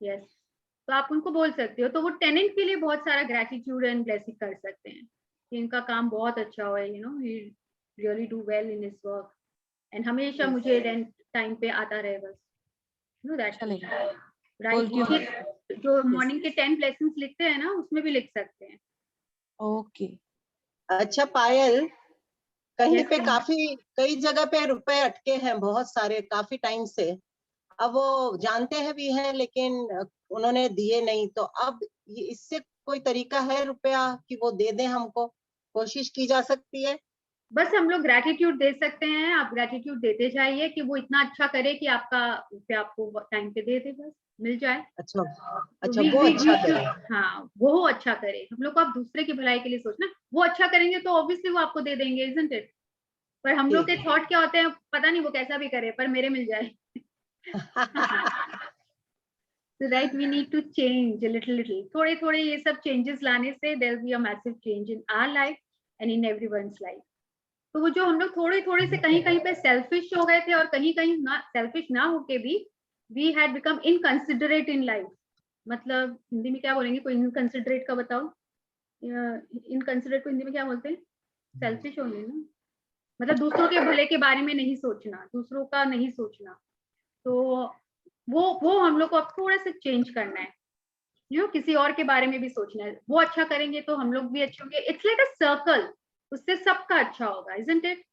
Yes, तो आप उनको बोल सकते हो, तो वो टेनेंट के लिए बहुत सारा ग्रेटिट्यूड एंड ब्लेसिंग कर सकते हैं कि इनका काम बहुत अच्छा हुआ है, you no he really do well in his work and हमेशा मुझे रेंट टाइम पे आता रहे, बस नो दैट चलेगा, राइट। जो मॉर्निंग के 10 ब्लेसिंग्स लिखते हैं ना, उसमें भी लिख सकते हैं। ओके। अच्छा पायल, कहीं Yes, पे ma'am. काफी कई जगह पे रुपए अटके हैं बहुत सारे, काफी टाइम से। अब वो जानते हैं भी हैं लेकिन उन्होंने दिए नहीं, तो अब इससे कोई तरीका है रुपया कि वो दे दें हमको? कोशिश की जा सकती है? बस हम लोग ग्रेटिट्यूड दे सकते हैं, आप ग्रेटिट्यूड देते जाइए कि वो इतना अच्छा करे कि आपका रुपया आपको टाइम पे दे दे, बस मिल जाए। अच्छा तो अच्छा, वो अच्छा करे। हाँ, वो अच्छा करे। हम लोग को आप दूसरे की भलाई के लिए सोचना, वो अच्छा करेंगे तो ऑब्वियसली वो आपको दे देंगे, इजंट इट? पर हम लोग के थॉट क्या होते हैं, पता नहीं वो कैसा भी करे पर मेरे मिल जाए। So right, we need to change a little. थोड़े थोड़े ये सब चेंजेस लाने से there will be a massive change in our life and in everyone's life. तो वो जो हम लोग थोड़े थोड़े से कहीं कहीं पे सेल्फिश हो गए थे और कहीं कहीं ना सेल्फिश ना होके भी we had become inconsiderate in life. मतलब हिंदी में क्या बोलेंगे, कोई इनकंसिडरेट का बताओ। इनकंसिडरेट को हिंदी में क्या बोलते हैं? सेल्फिश होंगे ना, मतलब दूसरों के भले के बारे में नहीं सोचना, दूसरों का नहीं सोचना। तो वो हम लोग को अब थोड़ा सा चेंज करना है, किसी और के बारे में भी सोचना है। वो अच्छा करेंगे तो हम लोग भी अच्छे होंगे। इट्स लाइक अ सर्कल, उससे सबका अच्छा होगा, इजंट इट?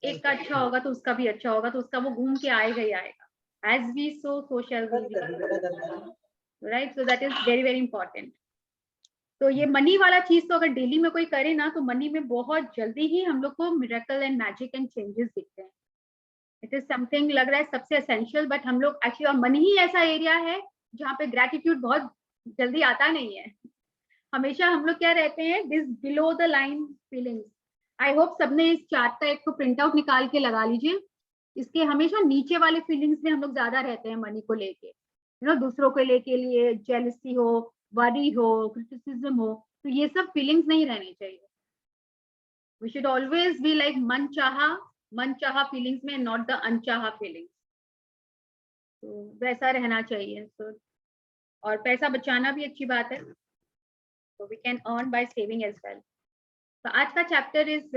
एक का अच्छा होगा तो उसका भी अच्छा होगा, तो उसका वो घूम के आएगा ही आएगा। As we sow shall we reap, right? So that is very very important. तो ये मनी वाला चीज तो अगर डेली में कोई करे ना, तो मनी में बहुत जल्दी ही हम लोग को miracle and magic and changes दिखते हैं। इट इज समथिंग लग रहा है सबसे एसेंशियल, बट हम लोग एक्चुअली मनी ही ऐसा एरिया है जहाँ पे ग्रेटिट्यूड बहुत जल्दी आता नहीं है। हमेशा हम लोग क्या रहते हैं, this below the line feelings. I hope सबने इस चार्ट का एक तो प्रिंट आउट निकाल के लगा लीजिए। इसके हमेशा नीचे वाले फीलिंग्स में हम लोग ज्यादा रहते हैं मनी को लेके, दूसरों को लेके लिए जेलसी हो, वरी हो, क्रिटिसिज्म हो, तो ये सब फीलिंग्स नहीं रहनी चाहिए। We should always be like मन चाहा फीलिंग्स में, नॉट द अनचाहा फीलिंग्स। तो वैसा रहना चाहिए। तो और पैसा बचाना भी अच्छी बात है, तो we can earn by saving as well. तो आज का चैप्टर इज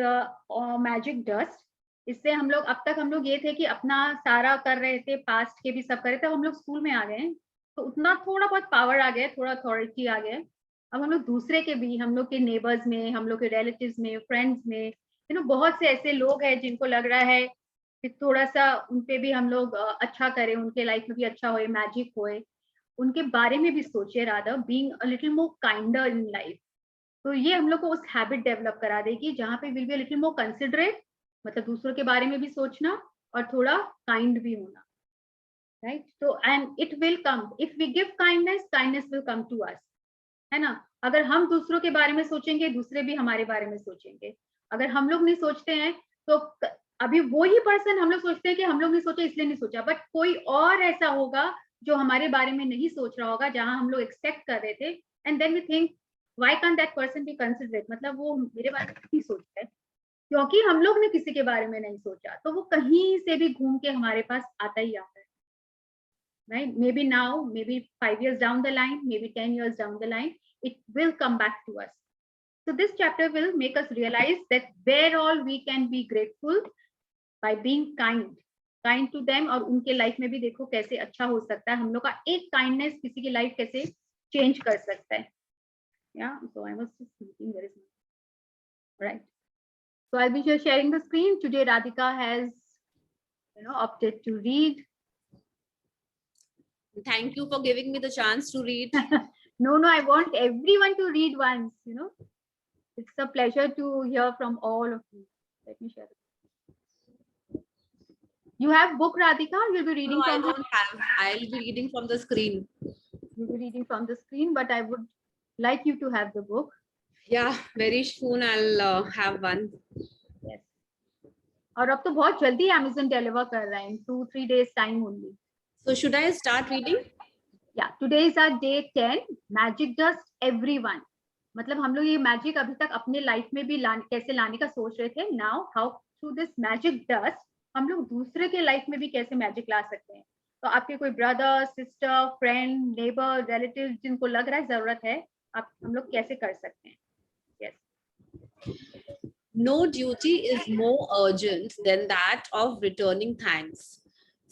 मैजिक डस्ट। इससे हम लोग अब तक हम लोग ये थे कि अपना सारा कर रहे थे, पास्ट के भी सब कर रहे थे। अब हम लोग स्कूल में आ गए हैं, तो उतना थोड़ा बहुत पावर आ गया, थोड़ा अथॉरिटी आ गया। अब हम लोग दूसरे के भी, हम लोग के नेबर्स में, हम लोग के रिलेटिव्स में, फ्रेंड्स में, बहुत से ऐसे लोग हैं जिनको लग रहा है कि थोड़ा सा उनपे भी हम लोग अच्छा करें, उनके लाइफ में भी अच्छा होए, मैजिक होए, उनके बारे में भी सोचिए, rather being a little more kinder in life. तो ये हम लोग को उस हैबिट डेवलप करा देगी जहाँ पे will be little more considerate, मतलब दूसरों के बारे में भी सोचना और थोड़ा काइंड भी होना, राइट? तो and it will come if we give kindness, kindness will come to us, है ना? अगर हम दूसरों के बारे में सोचेंगे, दूसरे भी हमारे बारे में सोचेंगे। अगर हम लोग नहीं सोचते हैं तो अभी वो ही पर्सन, हम लोग सोचते हैं कि हम लोग नहीं सोचे इसलिए नहीं सोचा, बट कोई और ऐसा होगा जो हमारे बारे में नहीं सोच रहा होगा, जहां हम लोग एक्सपेक्ट कर रहे थे, and then we think why can that person be considerate, मतलब वो मेरे बारे में नहीं सोचता है क्योंकि हम लोग ने किसी के बारे में नहीं सोचा। तो वो कहीं से भी घूम के हमारे पास आता ही आता है, right? Maybe now, maybe 5 years down the line, maybe 10 years down the line, it will come back to us. So this chapter will make us realize that where all we can be grateful by being kind to them, और उनके life में भी देखो कैसे अच्छा हो सकता है। हम लोग का एक काइंडनेस किसी की लाइफ कैसे चेंज कर सकता है। Yeah, so I was just thinking there is right. So I'll be just sharing the screen. Today Radhika has opted to read. Thank you for giving me the chance to read. No, I want everyone to read once, It's a pleasure to hear from all of you. Let me share it. You have book, Radhika? You'll be reading No, from I don't have. I'll be reading from the screen. You'll be reading from the screen, but I would like you to have the book. Yeah, very soon I'll have one. Yes. और अब तो बहुत जल्दी Amazon deliver कर रहा है, in 2-3 days time only. So should I start reading? Yeah, today is our day 10. Magic dust everyone. मतलब हम लोग ये मैजिक अभी तक अपने लाइफ में भी कैसे लाने का सोच रहे थे। Now how through this magic dust हम लोग दूसरे के लाइफ में भी कैसे मैजिक ला सकते हैं। तो आपके कोई brother, sister, friend, neighbour, relative जिनको लग रहा है जरूरत है, आप हम लोग कैसे कर सकते हैं? Yes. No duty is more urgent than that of returning thanks.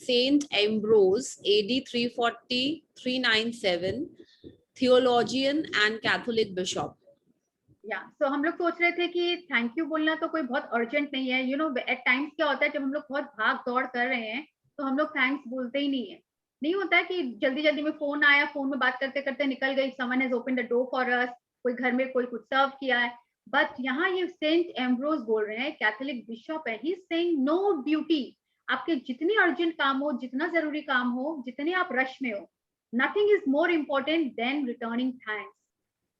Saint Ambrose, AD 340-397, theologian and Catholic bishop. या सो हम लोग सोच रहे थे कि थैंक यू बोलना तो कोई बहुत अर्जेंट नहीं है, यू नो एट टाइम्स क्या होता है जब हम लोग बहुत भाग दौड़ कर रहे हैं तो हम लोग थैंक्स बोलते ही नहीं है। नहीं होता है कि जल्दी जल्दी में फोन आया, फोन में बात करते करते निकल गई, someone has open the door for us, कोई घर में कोई कुछ सर्व किया है। बट यहाँ ये सेंट एम्ब्रोज बोल रहे हैं, कैथोलिक बिशप है, he is saying no duty. आपके जितनी अर्जेंट काम हो, जितना जरूरी काम हो, जितने आप रश में हो, nothing is more important then returning thanks.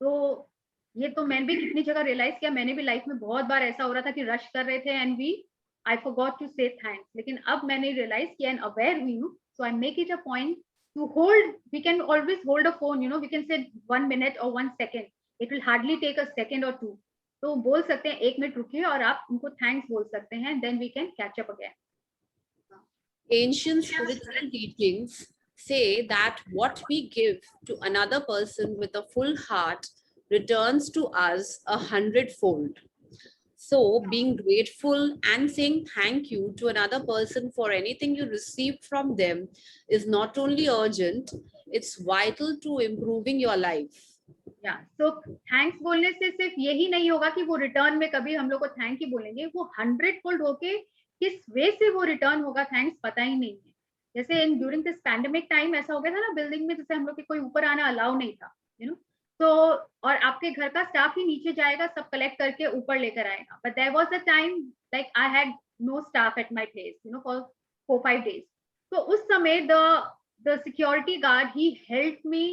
तो ये तो मैंने भी कितनी जगह रियलाइज किया, मैंने भी लाइफ में बहुत बार ऐसा हो रहा था कि रश कर रहे थे and I forgot to say thanks. लेकिन अब मैंने रियलाइज किया एंड अवेयर हुई हूँ, so I make it a point to hold, we can always hold a phone, you know, we can say 1 minute or 1 second, it will hardly take a second और 2, तो बोल सकते हैं 1 minute रुकिए और आप उनको थैंक्स बोल सकते हैं, then we can catch up again. Ancient spiritual teachings say that what we give to another person with a full heart returns to us 100-fold. So, being grateful and saying thank you to another person for anything you received from them is not only urgent, it's vital to improving your life. या so thanks बोलने से सिर्फ यही नहीं होगा कि वो return में कभी हम लोग को थैंक ही बोलेंगे, वो 100-fold होके किस वे से वो रिटर्न होगा थैंक्स पता ही नहीं है। जैसे in during this pandemic time ऐसा हो गया था ना बिल्डिंग में, जैसे हम लोग के कोई ऊपर आना अलाउ नहीं था, यू नो, तो और आपके घर का स्टाफ ही नीचे जाएगा, सब कलेक्ट करके ऊपर लेकर आएगा। But there was a time like I had no staff at my place, you know, for 4-5 days। तो उस समय द सिक्योरिटी गार्ड ही help me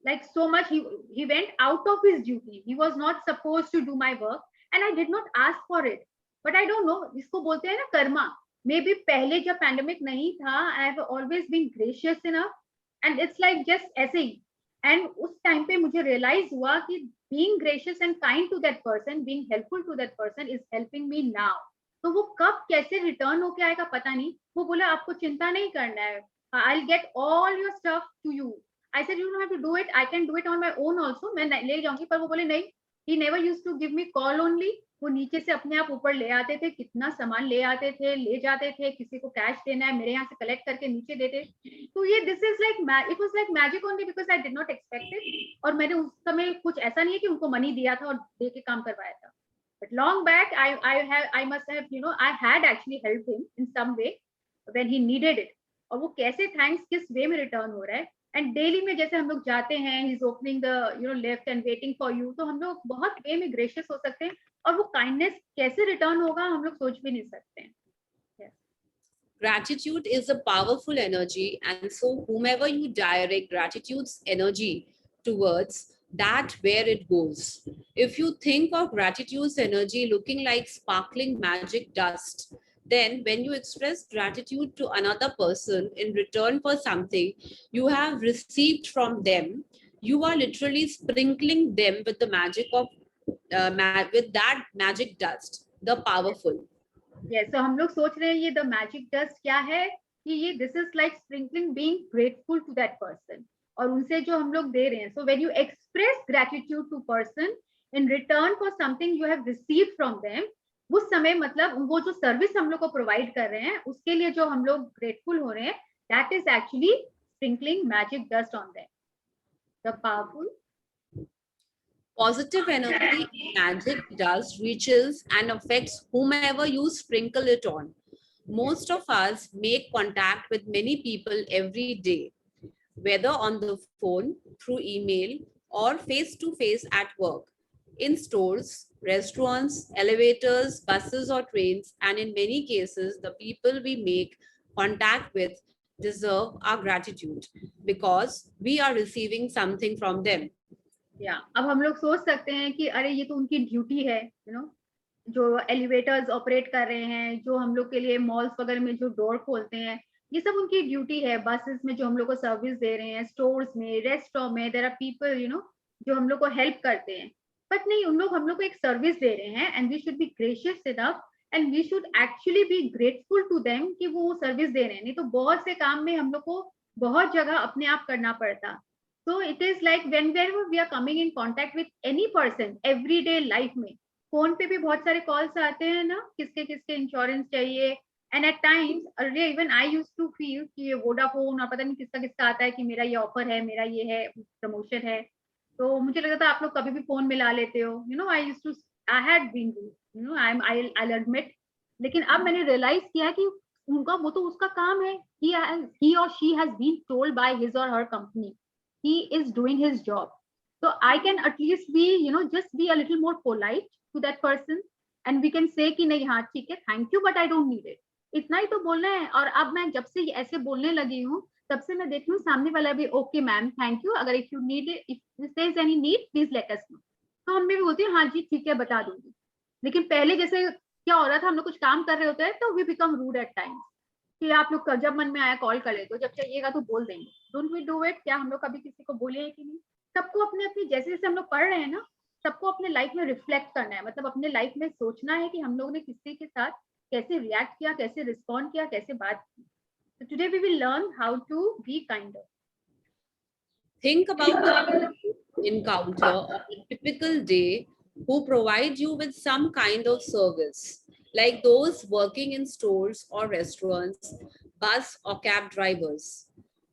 like so much, he went out of his duty, he was not supposed to do my work and I did not ask for it, but I don't know, इसको बोलते हैं ना Karma, may be पहले जब pandemic नहीं था I have always been gracious enough and it's like just ऐसे ही, and उस टाइम पे मुझे रियलाइज हुआ कि being gracious and kind to that person, being helpful to that person is helping me now। तो वो कब कैसे रिटर्न होके आएगा पता नहीं। वो बोला आपको चिंता नहीं करना है, I'll get all your stuff to you। I said you don't have to do it, I can do it on my own also, मैं ले जाऊंगी। पर वो बोले नहीं, he never used to give me call only, वो नीचे से अपने आप ऊपर ले आते थे, कितना सामान ले आते थे, ले जाते थे, किसी को कैश देना है मेरे यहाँ से कलेक्ट करके नीचे देते। तो ये this is like it was like magic only because I did not expect it. और मैंने उस समय कुछ ऐसा नहीं है कि उनको मनी दिया था और दे के काम करवाया था, but long back I must have, you know, I had actually help him in some way when he needed it. और वो कैसे थैंक्स किस वे में रिटर्न हो रहा है, एंड डेली में जैसे हम लोग जाते हैं, he is opening the, you know, left and waiting for you, तो हम लोग बहुत वे में ग्रेशियस हो सकते हैं और वो काइंडनेस कैसे रिटर्न होगा हम लोग सोच भी नहीं सकते हैं। Gratitude is a powerful energy, and so whomever you direct gratitude's energy towards, that where it goes. If you think of gratitude's energy looking like sparkling magic dust, then when you express gratitude to another person in return for something you have received from them, you are literally sprinkling them with the magic of with that magic dust, the powerful. Yes, so हम लोग सोच रहे हैं ये the magic dust क्या है, कि ये this is like sprinkling, being grateful to that person, और उनसे जो हम लोग दे रहे हैं। So when you express gratitude to person in return for something you have received from them, उस समय मतलब वो जो सर्विस हम लोग को प्रोवाइड कर रहे हैं उसके लिए जो हम लोग ग्रेटफुल हो रहे हैं, that is actually sprinkling magic dust on them, the powerful. Positive energy, magic dust reaches and affects whomever you sprinkle it on. Most of us make contact with many people every day, whether on the phone, through email, or face to face at work, in stores, restaurants, elevators, buses, or trains. And in many cases, the people we make contact with deserve our gratitude because we are receiving something from them. या अब हम लोग सोच सकते हैं कि अरे ये तो उनकी ड्यूटी है, यू नो, जो एलिवेटर्स ऑपरेट कर रहे हैं, जो हम लोग के लिए मॉल्स वगैरह में जो डोर खोलते हैं, ये सब उनकी ड्यूटी है। बसेस में जो हम लोग को सर्विस दे रहे हैं, स्टोर्स में, रेस्टोरेंट में, there are people, you know, जो हम लोग को हेल्प करते हैं। बट नहीं, उन लोग हम लोग को एक सर्विस दे रहे हैं and we should be gracious enough and we should actually be grateful to them कि वो सर्विस दे रहे हैं। नहीं तो बहुत से काम में हम लोग को बहुत जगह अपने आप करना पड़ता। So it is like whenever we are coming in contact with any person everyday life में, फोन पे भी बहुत सारे कॉल्स आते हैं ना, किसके किसके इंश्योरेंस चाहिए, एंड एट टाइम्स अरे even I used to feel कि ये वोडाफोन और पता नहीं किसका किसका आता है कि मेरा ये ऑफर है, मेरा ये है प्रमोशन है, तो मुझे लगता था आप लोग कभी भी फोन मिला लेते हो, you know, I used to, I had been, you know, I admit. लेकिन अब मैंने रियलाइज किया कि उनका वो तो उसका काम है, he or she has been told by his or her company he is doing his job, so I can at least be, you know, just be a little more polite to that person and we can say कि नहीं हाँ ठीक है, thank you but I don't need it, इतना ही तो बोलना है। और अब मैं जब से ऐसे बोलने लगी हूँ तब से मैं देख रही हूँ सामने वाला भी ओके मैम थैंक यू, अगर if you need if there is any need please let us know, तो हम भी बोलते हैं हाँ जी ठीक है बता दूंगी। लेकिन पहले जैसे क्या हो रहा था, हम लोग कुछ काम कर रहे होते हैं तो we become rude at times कि आप लोग जब मन में आया कॉल कर लेते हो, जब चाहिएगा तो बोल देंगे, डोंट वी डू इट? क्या हम लोग कभी किसी को बोले हैं कि नहीं? सबको अपने अपनी, जैसे जैसे हम लोग पढ़ रहे हैं ना, सबको अपने लाइफ में रिफ्लेक्ट करना है, मतलब अपने लाइफ में सोचना है कि हम लोग ने किसी के साथ कैसे रिएक्ट किया, कैसे रिस्पॉन्ड किया, कैसे बात की। So today we will learn how to be kinder. Think about the encounter on a typical day who provide you with some kind of service, like those working in stores or restaurants, bus or cab drivers,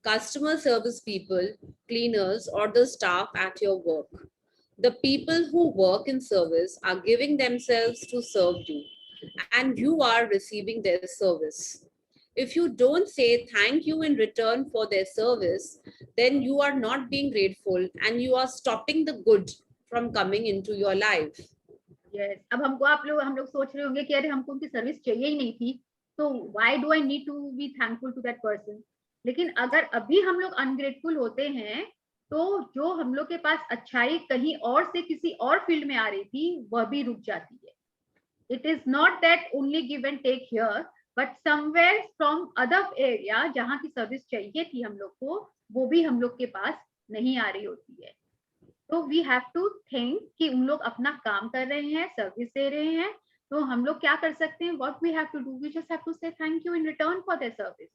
customer service people, cleaners, or the staff at your work. The people who work in service are giving themselves to serve you, and you are receiving their service. If you don't say thank you in return for their service, then you are not being grateful and you are stopping the good from coming into your life. Yes. अब हमको हम लोग सोच रहे होंगे कि अरे हमको उनकी सर्विस चाहिए ही नहीं थी, तो why do I need to be thankful to that person? लेकिन अगर अभी हम लोग अनग्रेटफुल होते हैं तो जो हम लोग के पास अच्छाई कहीं और से किसी और फील्ड में आ रही थी वह भी रुक जाती है। It is not that only give and take here, but somewhere from other area जहाँ की सर्विस चाहिए थी हम लोग को, वो भी हम लोग के पास नहीं आ रही होती है। तो वी हैव टू थिंक कि उन लोग अपना काम कर रहे हैं, सर्विस दे रहे हैं, तो हम लोग क्या कर सकते हैं? What we have to do, we just have to say thank you in return for their service,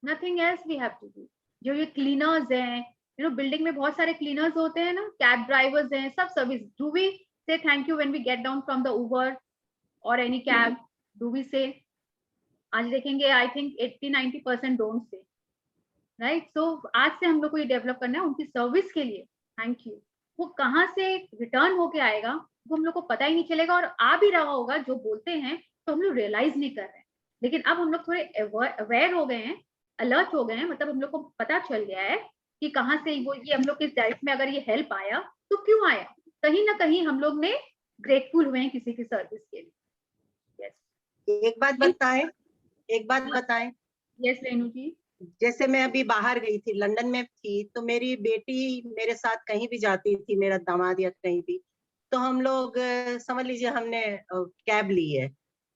nothing else we have to do. जो ये क्लीनर्स हैं, यू नो, बिल्डिंग में बहुत सारे क्लीनर्स होते हैं ना, कैब ड्राइवर्स हैं, सब service, do we say thank you when we get down from the Uber और any cab? Do we say? आज देखेंगे I think 80-90% don't say, right? So आज से हम लोग को ये डेवलप करना है उनकी सर्विस के लिए थैंक यू। वो कहाँ से रिटर्न होके आएगा वो हम लोग को पता ही नहीं चलेगा, और आ भी रहा होगा जो बोलते हैं तो हम लोग रियलाइज नहीं कर रहे हैं। लेकिन अब हम लोग थोड़े अवेयर हो गए हैं, अलर्ट हो गए हैं, मतलब हम लोग को पता चल गया है कि कहाँ से वो ये हम लोग के लाइफ में अगर ये हेल्प आया तो क्यों आया, कहीं ना कहीं हम लोग ने ग्रेटफुल हुए हैं किसी की सर्विस के लिए। एक बात बताएं। यस रेणु जी। जैसे मैं अभी बाहर गई थी, लंदन में थी, तो मेरी बेटी मेरे साथ कहीं भी जाती थी, मेरा दामाद या कहीं भी, तो हम लोग समझ लीजिए हमने कैब ली है,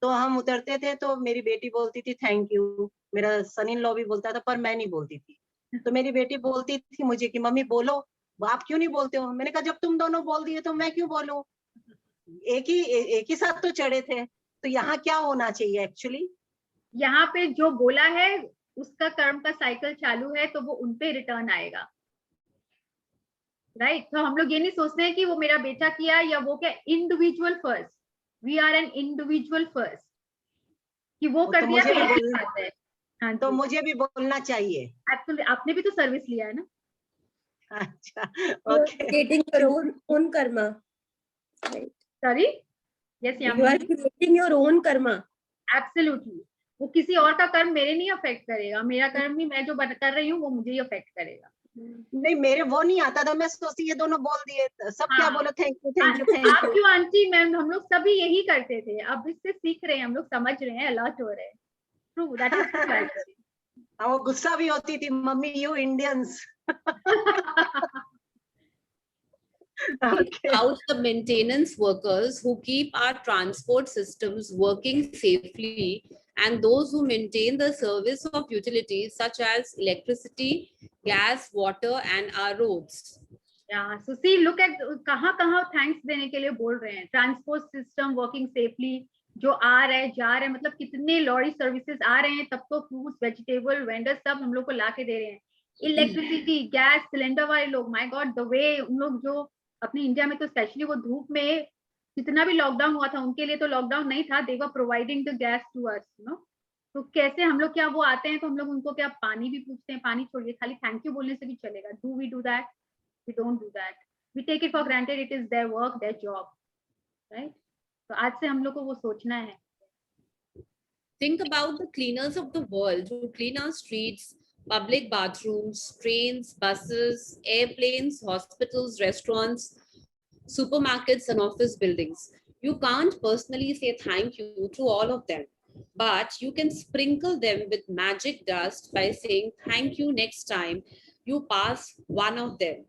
तो हम उतरते थे तो मेरी बेटी बोलती थी थैंक यू, मेरा सन इन लॉ भी बोलता था, पर मैं नहीं बोलती थी। तो मेरी बेटी बोलती थी मुझे कि मम्मी बोलो, आप क्यों नहीं बोलते हो? मैंने कहा जब तुम दोनों बोल दिए तो मैं क्यों बोलूं, एक ही साथ तो चढ़े थे। तो यहाँ क्या होना चाहिए एक्चुअली? यहाँ पे जो बोला है उसका कर्म का साइकिल चालू है तो वो उनपे रिटर्न आएगा, राइट? तो हम लोग ये नहीं सोचते हैं कि वो मेरा बेटा किया या वो क्या, individual first, we are an individual first, कि वो कर दिया तो एक ही बात है। हाँ, तो मुझे भी बोलना चाहिए। एक्चुअली आपने भी तो सर्विस लिया है ना। अच्छा, okay. Creating your own karma, right? Sorry, yes, You are creating your own karma. Absolutely. वो किसी और का कर्म मेरे नहीं अफेक्ट करेगा, मेरा कर्म ही मैं जो कर रही हूँ वो मुझे ही अफेक्ट करेगा। नहीं, मेरे वो नहीं आता था, मैं सोचती ये दोनों बोल दिए, सब क्या बोलो thank you thank you thank आप यू। क्यों आंटी मैम, हम लोग सभी यही करते थे, अब इससे सीख रहे हैं, हम लोग समझ रहे हैं, अलर्ट हो रहे हैं। ट्रू, दैट इज वो गुस्सा भी होती थी, mummy you Indians. About the maintenance workers who keep our transport systems working safely and those who maintain the service of utilities such as electricity, gas, water, and our roads. Yeah, so see, look at कहाँ thanks देने के लिए बोल रहे हैं। Transport system working safely, जो आ रहे हैं जा रहे हैं, मतलब कितने लॉरी सर्विसेज आ रहे हैं, तब तो फ्रूट्स वेजिटेबल वेंडर्स सब हम लोग को ला के दे रहे हैं। इलेक्ट्रिसिटी, गैस सिलेंडर वाले लोग, माय गॉड, द वे उन लोग जो अपने इंडिया में तो स्पेशली वो धूप में जितना भी लॉकडाउन हुआ था, उनके लिए तो लॉकडाउन नहीं था, they were providing the gas to us, you know. तो कैसे हम लोग, क्या वो आते हैं तो हम लोग उनको क्या पानी भी पूछते हैं? पानी छोड़िए, खाली थैंक यू बोलने से भी चलेगा। Do we do that? We don't do that, we take it for granted, it is their work, their job, right? तो आज से हम लोग को वो सोचना है। Think about the cleaners of the world who clean our streets, public bathrooms, trains, buses, airplanes, hospitals, restaurants, supermarkets, and office buildings. You can't personally say thank you to all of them, but you can sprinkle them with magic dust by saying thank you next time you pass one of them.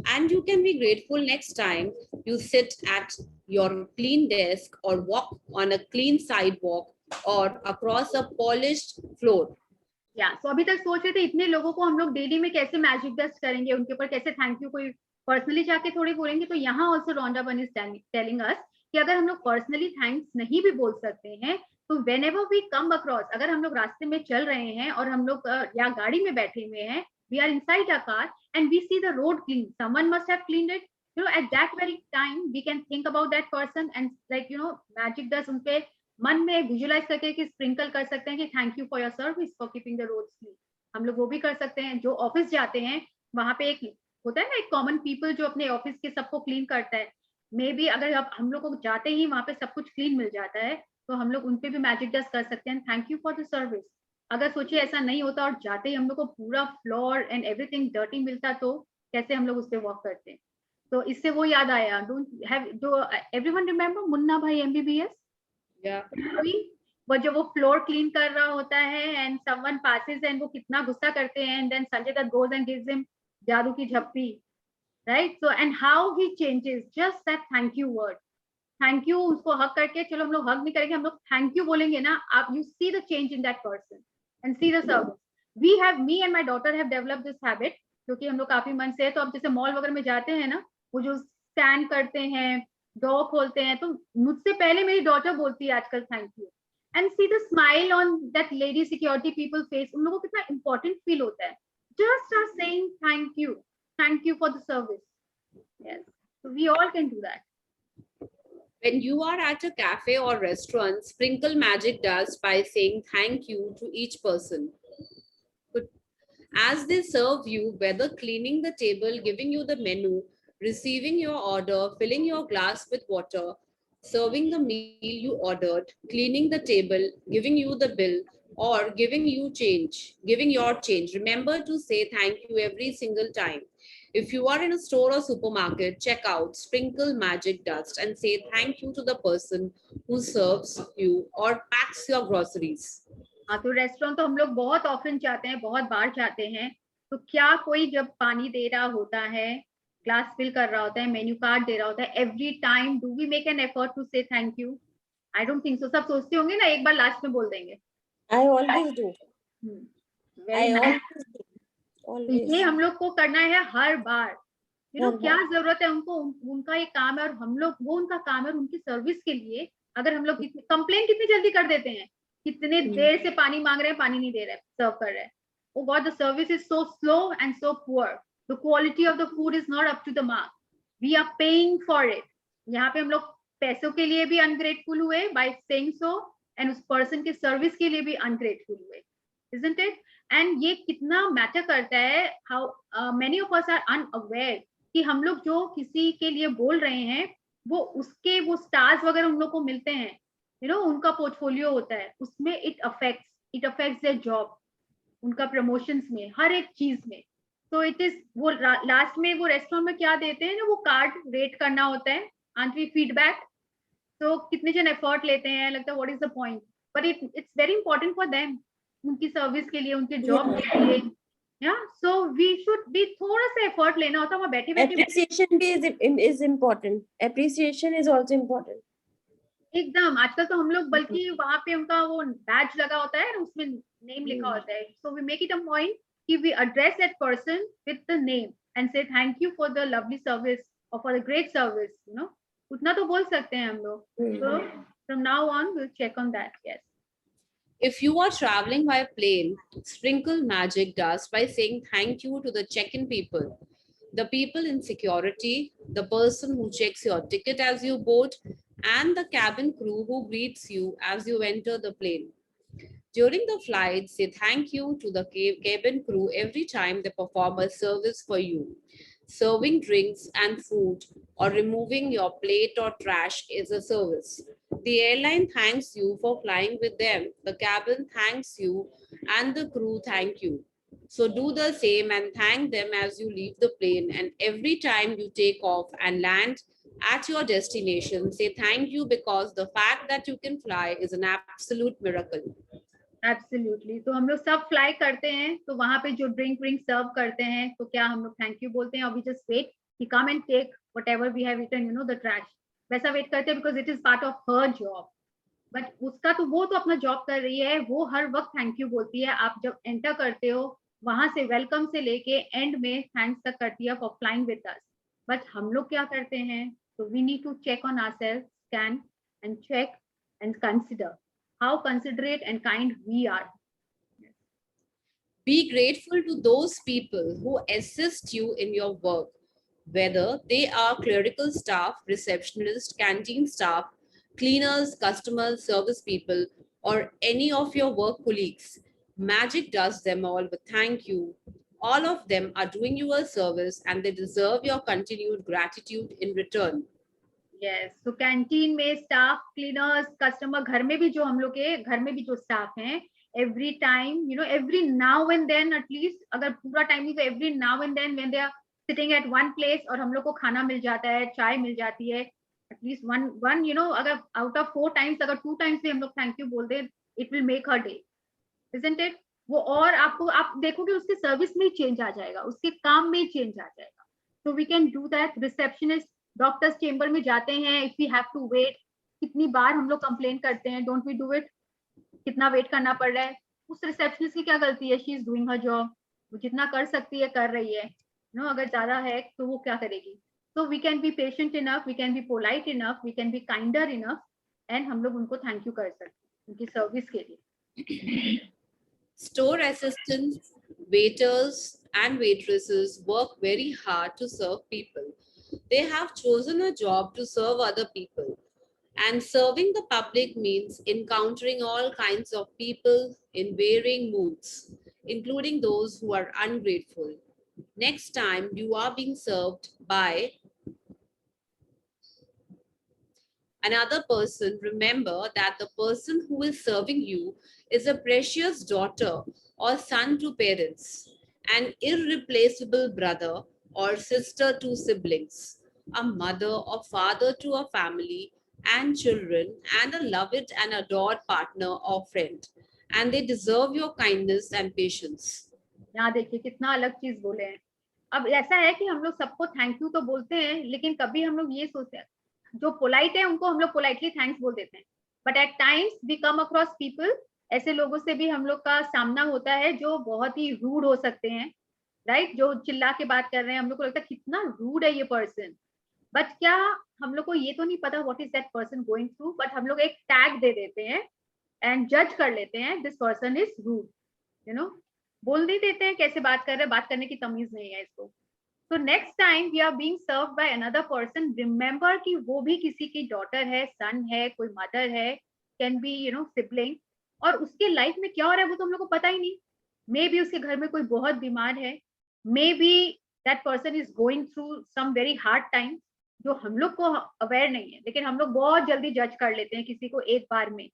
And you can be grateful next time you sit at your clean desk or walk on a clean sidewalk or across a polished floor. या सो अभी तक सोच रहे थे इतने लोगों को हम लोग डेली में कैसे मैजिक डस्ट करेंगे, उनके ऊपर कैसे थैंक यू कोई पर्सनली जाके थोड़ी बोलेंगे। तो यहाँ ऑल्सो रॉन्डा बन इज टेलिंग अस कि अगर हम लोग पर्सनली थैंक्स नहीं भी बोल सकते हैं, तो whenever we come across, अगर हम लोग रास्ते में चल रहे हैं और हम लोग या गाड़ी में बैठे हुए हैं, we are inside a car and we see the road clean, someone must have cleaned it, you know, at that very time we can think about that person and like you know magic dust उनके मन में visualise करके कि sprinkle कर सकते हैं कि thank you for your service for keeping the roads clean. हम लोग वो भी कर सकते हैं। जो ऑफिस जाते हैं वहां पे एक होता है ना, एक कॉमन पीपल जो अपने ऑफिस के सबको क्लीन करता है, मे बी अगर हम लोग को जाते ही वहां पे सब कुछ क्लीन मिल जाता है, तो हम लोग उनपे भी मैजिक डस्ट कर सकते हैं, thank you for the service. अगर सोचिए ऐसा नहीं होता और जाते ही हम लोग को पूरा फ्लोर एंड एवरीथिंग डर्टी मिलता, तो कैसे हम लोग उस पर वॉक करते हैं। तो इससे वो याद आया, don't have do everyone remember Munna भाई MBBS? वो जो वो फ्लोर क्लीन कर रहा होता है एंड समवन पासेस एंड वो कितना गुस्सा करते हैं and then Sanjay Dutt goes and gives him जादू की झप्पी, right? So and how he changes just that thank you word, thank you, उसको हक करके, चलो हम लोग हक नहीं करेंगे, हम लोग थैंक यू बोलेंगे ना, आप you see the change in that person and see the service. We have, me and my daughter have developed this habit, क्योंकि हम लोग काफी मन से है। तो अब जैसे मॉल वगैरह में जाते हैं ना, वो जो स्टैंड करते हैं, डोर खोलते हैं, तो मुझसे पहले मेरी डॉटर बोलती है आजकल thank you, and see the smile on that lady security people face, उन लोगों को कितना इंपॉर्टेंट फील होता है, just are saying thank you for the service. Yes, so we all can do that. When you are at a cafe or restaurant, sprinkle magic dust by saying thank you to each person. As they serve you, whether cleaning the table, giving you the menu, receiving your order, filling your glass with water, serving the meal you ordered, cleaning the table, giving you the bill, or giving your change. Remember to say thank you every single time. If you are in a store or supermarket, check out, sprinkle magic dust and say thank you to the person who serves you or packs your groceries. हाँ, तो restaurant तो हम लोग बहुत often जाते हैं, बहुत बार जाते हैं। तो क्या कोई जब पानी दे रहा होता है, ग्लास फिल कर रहा होता है, मेन्यू कार्ड दे रहा होता है, every time do we make an effort to say thank you? I don't think so. सब सोचते होंगे ना एक बार लास्ट में बोल देंगे। I always do. Very I nice. always do. तो Always. ये हम लोग को करना है हर बार। यू नो हर क्या बार। जरूरत है उनको, उनका एक काम है और हम लोग वो उनका काम है, और उनकी सर्विस के लिए अगर हम लोग कंप्लेन कितनी जल्दी कर देते हैं, कितने देर से पानी मांग रहे हैं, पानी नहीं दे रहे, सर्व कर रहे हैं। Oh God, the service is so slow and so poor. The quality of the food is not up to the mark. We are paying for it. यहाँ पे हम लोग पैसों के लिए भी अनग्रेटफुल हुए by saying so, and उस पर्सन के सर्विस के लिए भी अनग्रेटफुल हुए, isn't it? And ये कितना मैटर करता है, how many of us are unaware कि हम लोग जो किसी के लिए बोल रहे हैं, वो उसके वो स्टार्स वगैरह उन लोग को मिलते हैं, यू नो, उनका पोर्टफोलियो होता है, उसमें इट अफेक्ट्स देयर जॉब, उनका प्रमोशंस में, हर एक चीज में। तो इट इज वो लास्ट में वो रेस्टोरेंट में क्या देते हैं ना, वो कार्ड रेट करना होता है, आंट वी फीडबैक। तो कितने जन एफर्ट लेते हैं, लगता है what is the point, but it's very important for them, उनकी सर्विस के लिए, उनके जॉब के लिए। या सो वी शुड भी थोड़ा सा एफर्ट लेना होता है, वहाँ बैठे बैठे Appreciation is important. Appreciation is also important. एकदम। आजकल तो हम लोग बल्कि वहां पे उनका वो बैज लगा होता है, उसमें नेम लिखा होता है, so we make it a point कि we address that person with the name and say thank you for the lovely service और for the great service, you know, उतना तो बोल सकते हैं हम लोग। तो from now on we will check on that. Yes, If you are traveling by plane, sprinkle magic dust by saying thank you to the check-in people, the people in security, the person who checks your ticket as you board, and the cabin crew who greets you as you enter the plane. During the flight, say thank you to the cabin crew every time they perform a service for you. Serving drinks and food or removing your plate or trash is a service. The airline thanks you for flying with them. The cabin thanks you and the crew thank you. So do the same and thank them as you leave the plane. And every time you take off and land at your destination, say thank you because the fact that you can fly is an absolute miracle. Absolutely. तो हम लोग सब fly करते हैं, तो वहां पे जो ड्रिंक सर्व करते हैं, तो क्या हम लोग थैंक यू बोलते हैं और वी जस्ट वेट कि come and take whatever we have eaten, the trash, वैसा वेट करते हैं because it is part of her job. But उसका तो वो तो अपना जॉब कर रही है, वो हर वक्त थैंक यू बोलती है. आप जब एंटर करते हो वहां से वेलकम से लेके एंड में थैंक्स तक करती है for flying with us. But हम लोग क्या करते हैं, तो we need to check on ourselves, scan and check and consider how considerate and kind we are. Be grateful to those people who assist you in your work, whether they are clerical staff, receptionists, canteen staff, cleaners, customers, service people, or any of your work colleagues. Magic does them all with thank you. All of them are doing you a service and they deserve your continued gratitude in return. Yes, तो canteen में staff, cleaners, customer, घर में भी जो हम लोग के घर में भी जो स्टाफ हैं, every time every now and then, at least अगर पूरा टाइम नहीं तो every now and then when they are sitting at one place और हम लोग को खाना मिल जाता है, चाय मिल जाती है, एटलीस्ट वन अगर आउट ऑफ 4 टाइम्स अगर 2 टाइम्स भी हम लोग थैंक यू बोल दें, it will make her day, isn't it? वो और आपको आप देखोगे उसके सर्विस में ही चेंज आ जाएगा, उसके काम में ही चेंज आ जाएगा. तो we can do that. Receptionist doctors chamber में जाते हैं, if we have to wait, कितनी बार हम लोग कंप्लेन करते हैं, डोंट वी डू इट, कितना वेट करना पड़ रहा है. उस रिसेप्शनिस्ट की क्या गलती है? She is doing her job, वो जितना कर सकती है कर रही है, अगर ज्यादा है तो वो क्या करेगी. तो we can be patient enough, we can be polite enough, we can be kinder enough, एंड हम लोग उनको थैंक यू कर सकते हैं उनकी सर्विस के लिए. Store assistants, waiters, and waitresses work very hard to serve people. They have chosen a job to serve other people. And serving the public means encountering all kinds of people in varying moods, including those who are ungrateful. Next time you are being served by another person, remember that the person who is serving you is a precious daughter or son to parents, an irreplaceable brother or sister to siblings, a mother or father to a family and children, and a loved and adored partner or friend. And they deserve your kindness and patience. यहाँ देखिए कितना अलग चीज बोले हैं. अब ऐसा है कि हम लोग सबको थैंक यू तो बोलते हैं, लेकिन कभी हम लोग ये सोचते हैं, जो पोलाइट है उनको हम लोग पोलाइटली थैंक्स बोल देते हैं, but at times we come across people, ऐसे लोगों से भी हम लोग का सामना होता है जो बहुत ही रूड हो सकते हैं, राइट? जो चिल्ला के बात कर रहे हैं, हम लोग को लगता है कितना रूड है ये पर्सन, बट क्या हम लोग को ये तो नहीं पता what is that person going through, but हम लोग एक टैग दे देते हैं एंड जज कर लेते हैं, दिस पर्सन इज रूड, बोल नहीं देते हैं कैसे बात कर रहे हैं, बात करने की तमीज नहीं है इसको. So next time we are being served by another person, remember कि वो भी किसी की डॉटर है, सन है, कोई मदर है, कैन बी सिबलिंग, और उसके लाइफ में क्या हो रहा है वो तो हम लोग को पता ही नहीं. मे बी उसके घर में कोई बहुत बीमार है, maybe that person is going through some very hard time, जो हम लोग को अवेयर नहीं है, लेकिन हम लोग बहुत जल्दी जज कर लेते हैं किसी को एक बार में.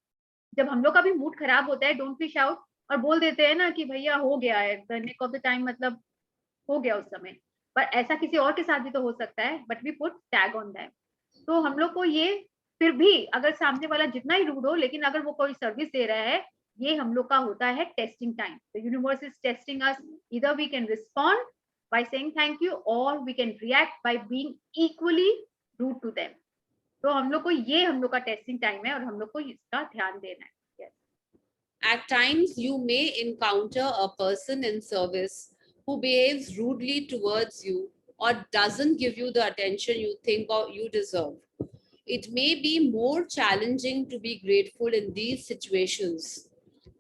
जब हम लोग का भी मूड खराब होता है, डोंट वी शाउट और बोल देते हैं ना कि भैया हो गया है, the nick of the time, मतलब हो गया उस समय. पर ऐसा किसी और के साथ भी तो हो सकता है, but we put tag on that. तो हम लोग को ये, फिर भी अगर सामने वाला जितना ही रूड हो, लेकिन अगर वो कोई सर्विस दे रहा है, ये हम लोग का होता है testing time. The universe is testing us, either we can respond by saying thank you और we can react by being equally rude to them. तो हम लोग को ये हम लोग का टेस्टिंग टाइम है और हम लोग को इसका ध्यान देना है. At times, you may encounter a person in service who behaves rudely towards you or doesn't give you the attention you think or you deserve. It may be more challenging to be grateful in these situations.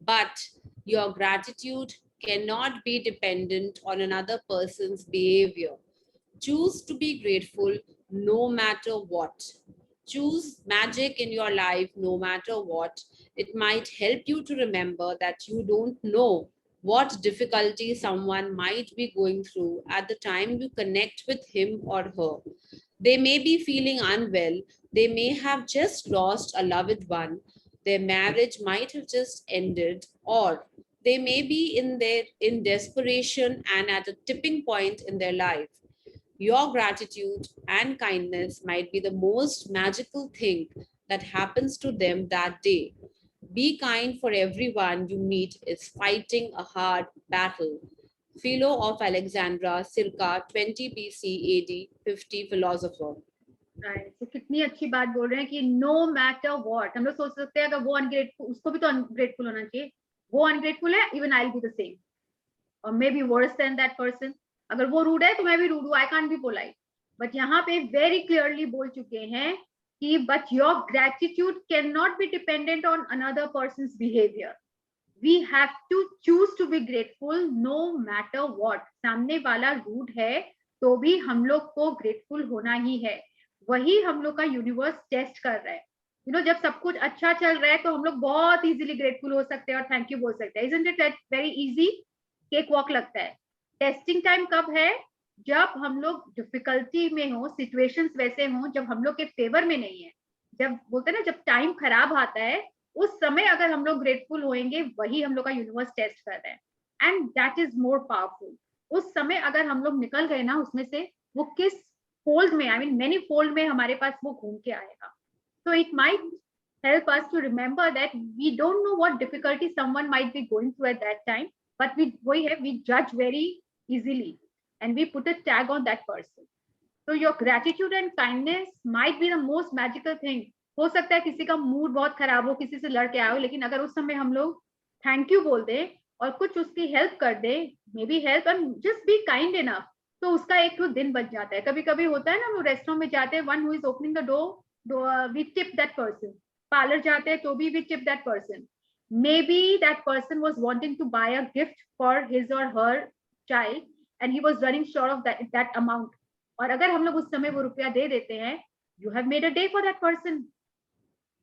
But your gratitude cannot be dependent on another person's behavior. Choose to be grateful no matter what. Choose magic in your life no matter what. It might help you to remember that you don't know what difficulty someone might be going through at the time you connect with him or her. They may be feeling unwell. They may have just lost a loved one. Their marriage might have just ended, or they may be in desperation and at a tipping point in their life. Your gratitude and kindness might be the most magical thing that happens to them that day. Be kind, for everyone you meet is fighting a hard battle. Philo of Alexandria, circa 20 BC AD, 50 philosopher. Right. So कितनी अच्छी बात बोल रहे हैं कि no matter what, हम लोग सोच सकते हैं अगर वो ungrateful, उसको भी तो ungrateful होना चाहिए. वो ungrateful है, even I'll be the same, or maybe worse than that person. अगर वो rude है तो मैं भी rude हूँ. I can't be polite. But यहाँ पे very clearly बोल चुके हैं कि but your gratitude cannot be dependent on another person's behavior. We have to choose to be grateful no matter what. सामने वाला rude है तो भी हम लोग को grateful होना ही है. वही हम लोग का यूनिवर्स टेस्ट कर रहा है. यू नो, जब सब कुछ अच्छा चल रहा है तो हम लोग बहुत इजीली ग्रेटफुल हो सकते हैं और थैंक यू बोल सकते हैं. Isn't it very easy? Cake walk लगता है. टेस्टिंग टाइम कब है? जब हम लोग डिफिकल्टी में हो, सिचुएशंस वैसे हो जब हम लोग के फेवर में नहीं है. जब बोलते हैं ना, जब टाइम खराब आता है उस समय अगर हम लोग ग्रेटफुल होएंगे, वही हम लोग का यूनिवर्स टेस्ट कर रहा है. And that is more powerful. उस समय अगर हम लोग निकल गए ना उसमें से, वो किस फोल्ड में, आई मीन मेनी फोल्ड में हमारे पास वो घूम के आएगा. So it might help us to remember that we don't know what difficulty someone might be going through at that time, but we judge very easily and we put a tag on that person. So your gratitude and kindness might be the most magical thing. हो सकता है किसी का mood बहुत खराब हो, किसी से लड़ के आए हो, लेकिन अगर उस समय हम लोग थैंक यू बोल दें और कुछ उसकी हेल्प कर दें, may be help and just be kind enough, तो उसका एक तो दिन बच जाता है. कभी कभी होता है ना, हम लोग रेस्टोरेंट में जाते हैं, one who is opening the door, we tip that person. Parlour जाते हैं तो भी we tip that person. Maybe that person was wanting to buy a gift for his or her child and he was running short of that amount. और अगर हम लोग उस समय वो रुपया दे देते हैं, you have made a day for that person.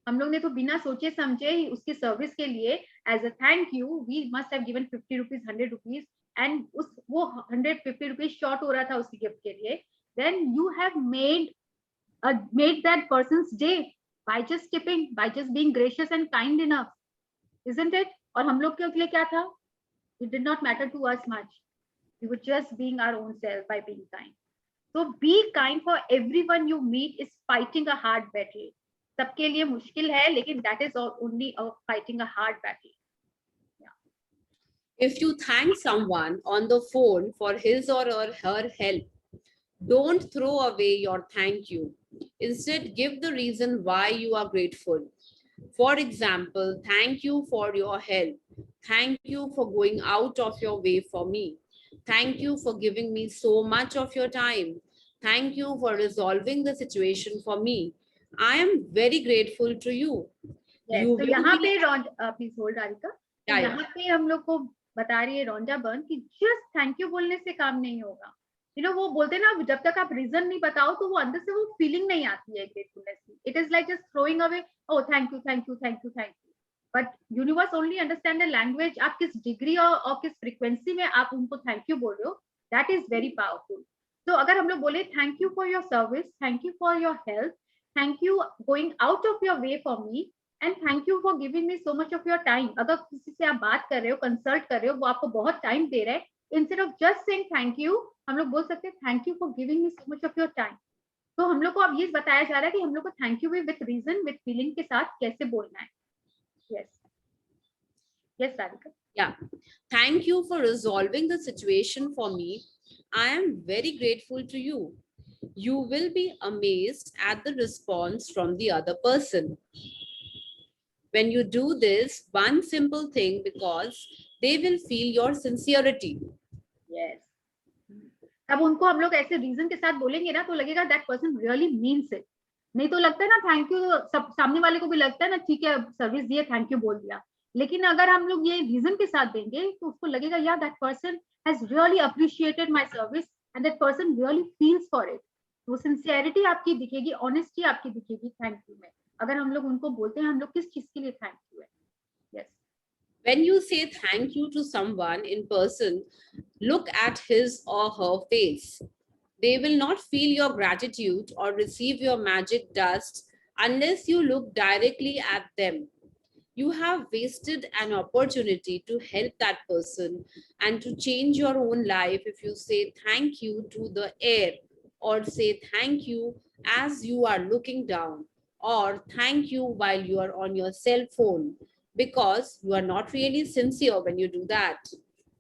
हम लोग ने तो बिना सोचे समझे ही उसकी सर्विस के लिए as a thank you we must have given 50 rupees, 100 rupees, and उस वो 150 रुपीज शॉर्ट हो रहा था उसकी गिफ्ट के लिए. Then you have made that person's day by just tipping, by just being gracious and kind enough, isn't it? और हम लोग के लिए क्या था? It did not matter to us much. We were just being our own self by being kind. So be kind for everyone you meet is fighting a hard battle. सबके लिए मुश्किल है, लेकिन that is only fighting a hard battle. Yeah. If you thank someone on the phone for his or her help, don't throw away your thank you. Instead, give the reason why you are grateful. For example, thank you for your help. Thank you for going out of your way for me. Thank you for giving me so much of your time. Thank you for resolving the situation for me. I am very grateful to you. Yes. You तो will यहाँ be- पे please hold Radhika. Yeah, yeah. यहाँ पे हम लोग को बता रही है रोंजा बर्न कि जस्ट थैंक यू बोलने से काम नहीं होगा. यू नो, वो बोलते ना, जब तक आप रीजन नहीं बताओ तो वो अंदर से वो फीलिंग नहीं आती है ग्रेटफुलनेस की. It is like just throwing away, oh thank you thank you thank you thank you. But universe only understand the language. आप किस डिग्री और किस फ्रीक्वेंसी में आप उनको थैंक यू बोल रहे हो, दैट इज वेरी पावरफुल. तो अगर हम लोग बोले thank you for your service, thank you for your help, thank you going out of your way for me, and thank you for giving me so much of your time. अगर किसी से आप बात कर रहे हो, कंसल्ट कर रहे हो, वो आपको बहुत टाइम दे रहे हैं, instead of just saying thank you, हम लोग बोल सकते हैं thank you for giving me so much of your time. तो हम लोग को अब ये बताया जा रहा है कि हम लोग को थैंक यू भी विद रीजन, विद फीलिंग के साथ कैसे बोलना है. Yes yes Radhika. Yeah. Thank you for resolving the situation for me. I am very grateful to you. You will be amazed at the response from the other person. When you do this one simple thing, because they will feel your sincerity. Yes. अब उनको हम लोग ऐसे reason के साथ बोलेंगे ना तो लगेगा that person really means it. नहीं तो लगता है ना थैंक यू, सब सामने वाले को भी लगता है ना, ठीक है सर्विस दिए थैंक यू बोल दिया, लेकिन अगर हम लोग ये रीजन के साथ देंगे तो उसको लगेगा या that person has really appreciated my service and that person really feels for it. वो सिंसियरिटी आपकी दिखेगी, ऑनेस्टी आपकी दिखेगी थैंक यू में। अगर हम लोग उनको बोलते हैं हम लोग किस चीज के लिए थैंक यू है। Yes, When you say thank you to someone in person, look at his or her face. They will not feel your gratitude or receive your magic dust unless you look directly at them. You have wasted an opportunity to help that person and to change your own life if you say thank you to the air, or say thank you as you are looking down, or thank you while you are on your cell phone, because you are not really sincere when you do that.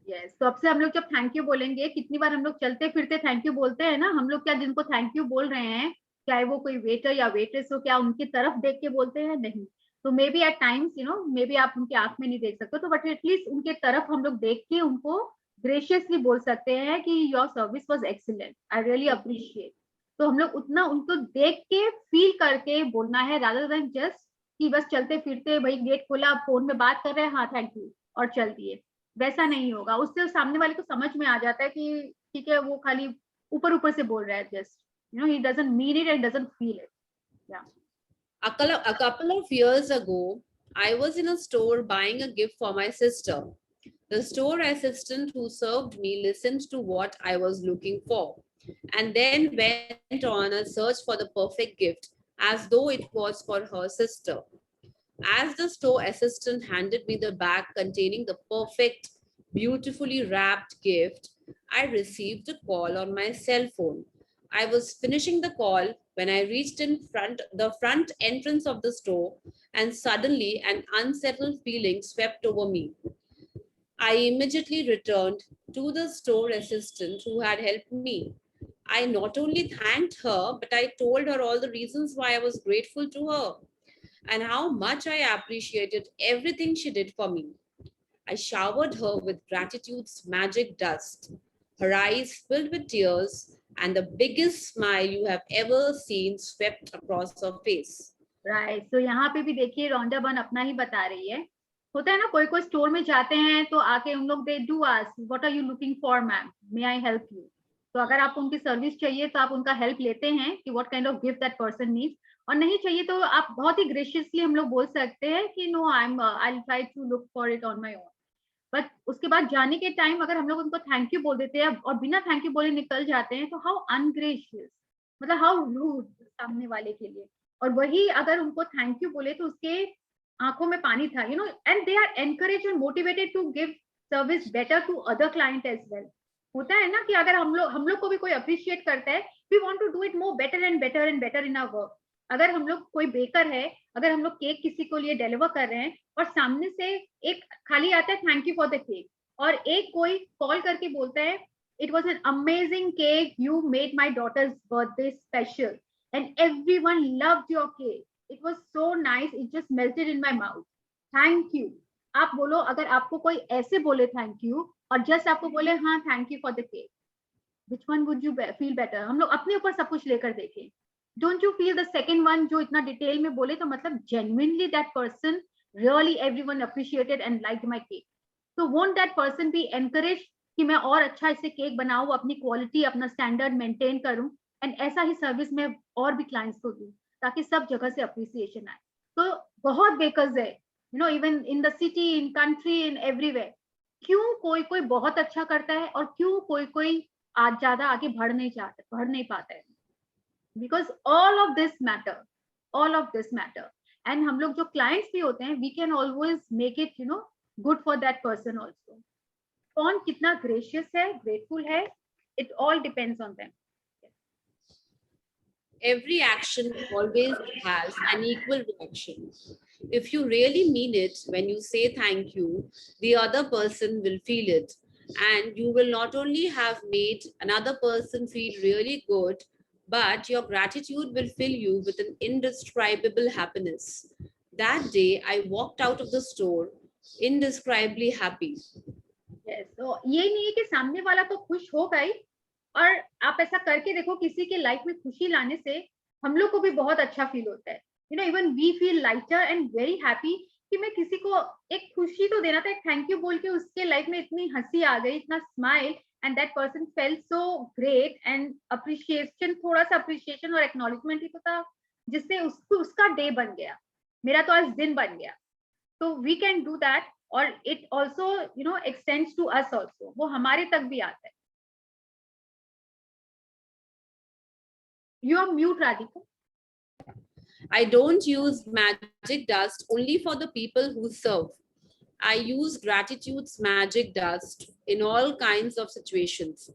Yes. तो अब से हम लोग जब thank you बोलेंगे, कितनी बार हम लोग चलते फिरते थैंक यू बोलते हैं ना हम लोग, क्या जिनको थैंक यू बोल रहे हैं चाहे वो कोई वेटर या वेट्रेस हो, क्या उनकी तरफ देख के बोलते हैं? नहीं। तो maybe at times maybe आप उनकी आंख में नहीं देख सकते तो बट एटलीस्ट उनके तरफ हम लोग देख के उनको ग्रेशियसली बोल सकते हैं कि your service was excellent, I really appreciate. तो हम लोग उतना उनको देख के फील करके बोलना है रादर देन जस्ट कि बस चलते फिरते भाई गेट खोला फोन में बात कर रहे हैं हाँ थैंक यू और चल दिए। वैसा नहीं होगा, उससे सामने वाले को समझ में आ जाता है कि ठीक है वो खाली ऊपर ऊपर से बोल रहा है, just he doesn't mean it and doesn't feel it. Yeah. A couple of years ago, I was in a store buying a gift for my sister. The store assistant who served me listened to what I was looking for and then went on a search for the perfect gift as though it was for her sister. As the store assistant handed me the bag containing the perfect, beautifully wrapped gift, I received a call on my cell phone. I was finishing the call when I reached the front entrance of the store, and suddenly an unsettled feeling swept over me. I immediately returned to the store assistant who had helped me. I not only thanked her, but I told her all the reasons why I was grateful to her and how much I appreciated everything she did for me. I showered her with gratitude's magic dust. Her eyes filled with tears, and the biggest smile you have ever seen swept across her face. Right. तो यहाँ पे भी देखिए Rhonda बन अपना ही बता रही है। होता है ना कोई कोई स्टोर में जाते हैं तो आके उन लोग they do ask what are you looking for ma'am, may I help you. तो अगर आपको उनकी सर्विस चाहिए तो आप उनका हेल्प लेते हैं कि what kind of gift that person needs, और नहीं चाहिए तो आप बहुत ही ग्रेशियसली हम लोग बोल सकते हैं कि no I will try to look for it on my own. But उसके बाद जाने के टाइम अगर हम लोग उनको थैंक यू बोल देते हैं और बिना थैंक यू बोले निकल जाते हैं तो हाउ अनग्रेशियस, मतलब हाउ रूड सामने वाले के लिए। और वही अगर उनको थैंक यू बोले तो उसके आंखों में पानी था, and they are encourage and motivated to give service better to other client as well. होता है ना कि अगर हम लोग को भी कोई अप्रिशिएट करता है, we want to do it more better and better and better in our work. अगर हम लोग कोई बेकर है, अगर हम लोग केक किसी को लिए डिलीवर कर रहे हैं और सामने से एक खाली आता है thank you for the cake, और एक कोई कॉल करके बोलता है it was an amazing cake, you made my daughter's birthday special and everyone loved your cake, it was so nice, it just melted in my mouth, thank you. आप बोलो अगर आपको कोई ऐसे बोले थैंक यू और जस्ट आपको बोले हाँ thank you for the cake, which one would you feel better? हम लोग अपने ऊपर सब कुछ लेकर देखें। Don't you feel the second one जो इतना डिटेल में बोले तो मतलब genuinely that person really everyone appreciated and liked my cake. So won't that person be encouraged कि मैं और अच्छा इससे केक बनाऊं, अपनी क्वालिटी अपना स्टैंडर्ड मेंटेन करूं एंड ऐसा ही सर्विस में और भी क्लाइंट्स को दूं ताकि सब जगह से अप्रिसिएशन आए। तो बहुत बेकर्स है even in the city, in country, in everywhere. क्यों कोई कोई बहुत अच्छा करता है और क्यों कोई कोई आज ज्यादा आगे बढ़ नहीं पाता है? because all of this matter and हम लोग जो clients भी होते हैं we can always make it good for that person also. कौन कितना gracious है, grateful है, it all depends on them. Every action always has an equal reaction. If you really mean it when you say thank you, the other person will feel it, and you will not only have made another person feel really good, but your gratitude will fill you with an indescribable happiness. That day, I walked out of the store indescribably happy. Yes, so ये नहीं है कि सामने वाला तो खुश होगा ही, और आप ऐसा करके देखो किसी के लाइफ में खुशी लाने से हम लोग को भी बहुत अच्छा फील होता है. Even we feel lighter and very happy कि मैं किसी को एक खुशी तो देना था, एक थैंक यू बोल के उसके लाइफ में इतनी हंसी आ गई, इतना smile, and that person felt so great, and appreciation, थोड़ा सा अप्रिशिएशन और एक्नॉलेजमेंट ही तो था जिससे उसको उसका डे बन गया, मेरा तो आज दिन बन गया. तो वी कैन डू दैट, और it also you know extends to us also, वो हमारे तक भी आता है. You are mute Radhika. I don't use magic dust only for the people who serve. I use gratitude's magic dust in all kinds of situations.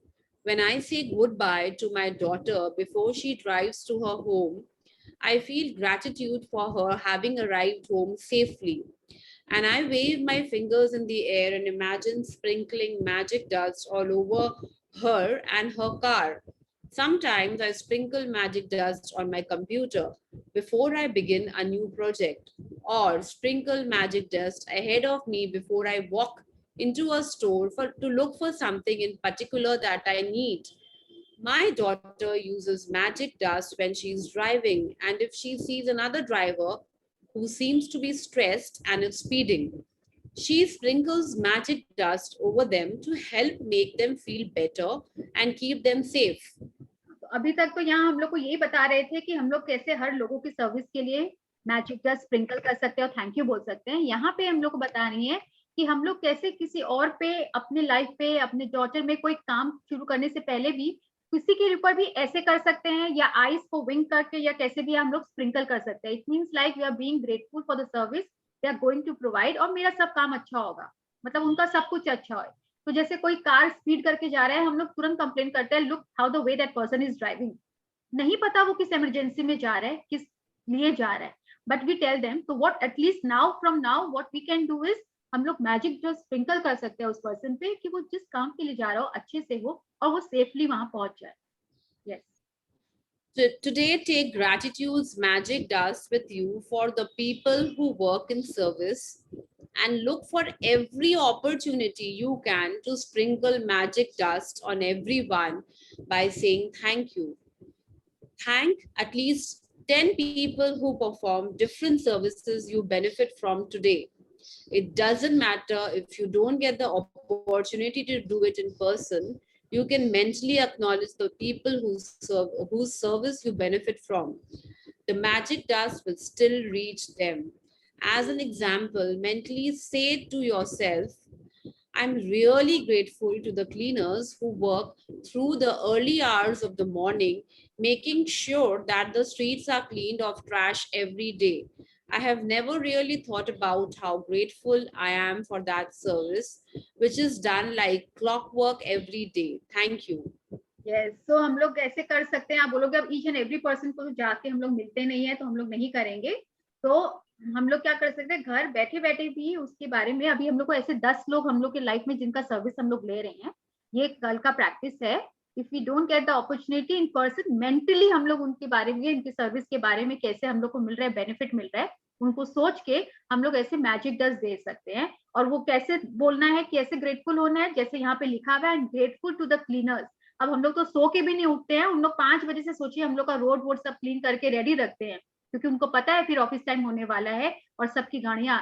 When I say goodbye to my daughter before she drives to her home, I feel gratitude for her having arrived home safely. And I wave my fingers in the air and imagine sprinkling magic dust all over her and her car. Sometimes I sprinkle magic dust on my computer before I begin a new project, or sprinkle magic dust ahead of me before I walk into a store to look for something in particular that I need. My daughter uses magic dust when she's driving, and if she sees another driver who seems to be stressed and is speeding, she sprinkles magic dust over them to help make them feel better and keep them safe. अभी तक तो यहाँ हम लोग को यही बता रहे थे कि हम लोग कैसे हर लोगों की सर्विस के लिए मैजिक डस्ट स्प्रिंकल कर सकते हैं और थैंक यू बोल सकते हैं. यहाँ पे हम लोग को बता रही है कि हम लोग कैसे किसी और पे, अपने लाइफ पे, अपने डॉटर में कोई काम शुरू करने से पहले भी किसी के ऊपर भी ऐसे कर सकते हैं, या आईज को विंक करके, या कैसे भी हम लोग स्प्रिंकल कर सकते हैं. It means like we are being grateful for the service they are going to provide, और मेरा सब काम अच्छा होगा, मतलब उनका सब कुछ अच्छा हो. तो जैसे कोई कार स्पीड करके जा रहा है, हम लोग तुरंत कंप्लेन करते हैं, look how the way that person is driving. नहीं पता वो किस इमरजेंसी में जा रहा है, किस लिए जा रहा है, बट वी टेल देम. तो what at least now from now what we can do is, हम लोग मैजिक जो स्प्रिंकल कर सकते हैं उस पर्सन पे कि वो जिस काम के लिए जा रहा हो अच्छे से हो और वो सेफली वहां पहुंच जाए. Yes. Today, take gratitude's magic dust with you for the people who work in service, and look for every opportunity you can to sprinkle magic dust on everyone by saying thank you. Thank at least 10 people who perform different services you benefit from today. It doesn't matter if you don't get the opportunity to do it in person. You can mentally acknowledge the people whose service you benefit from. The magic dust will still reach them. As an example, mentally say to yourself, I'm really grateful to the cleaners who work through the early hours of the morning, making sure that the streets are cleaned of trash every day. I have never really thought about how grateful I am for that service, which is done like clockwork every day. Thank you. Yes. तो हम लोग ऐसे कर सकते हैं. आप बोलोगे अब ईच एंड एवरी पर्सन को जाके हम लोग मिलते नहीं है तो हम लोग नहीं करेंगे. तो हम लोग क्या कर सकते हैं, घर बैठे बैठे भी उसके बारे में, अभी हम लोग को ऐसे 10 लोग हम लोग के लाइफ में जिनका सर्विस हम लोग ले रहे हैं, ये कल का प्रैक्टिस है. If we don't get the opportunity in person, mentally हम लोग उनके बारे में, इनकी सर्विस के बारे में कैसे हम लोग को मिल रहा है, बेनिफिट मिल रहा है, उनको सोच के हम लोग ऐसे मैजिक डस्ट दे सकते हैं. और वो कैसे बोलना है, कैसे ग्रेटफुल होना है, जैसे यहाँ पे लिखा हुआ है, ग्रेटफुल टू द क्लीनर्स. अब हम लोग तो सो के भी नहीं उठते हैं, उन लोग 5 बजे से सोचिए हम लोग का रोड वोड सब क्लीन करके रेडी रखते हैं, क्योंकि उनको पता है फिर ऑफिस टाइम होने वाला है और सबकी गाड़ियां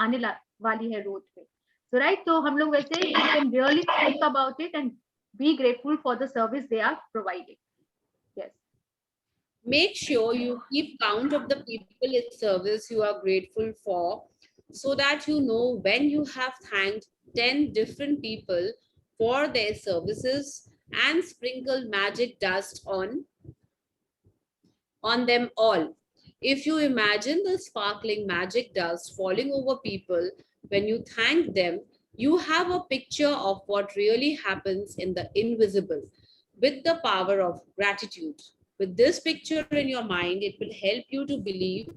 आने वाली है रोड पे. सो राइट, तो हम लोग वैसे you can really think about it and be grateful for the service they are providing. Yes. Make sure you keep count of the people in service you are grateful for, so that you know when you have thanked 10 different people for their services, and sprinkle magic dust on them all. If you imagine the sparkling magic dust falling over people when you thank them, you have a picture of what really happens in the invisible with the power of gratitude. With this picture in your mind, it will help you to believe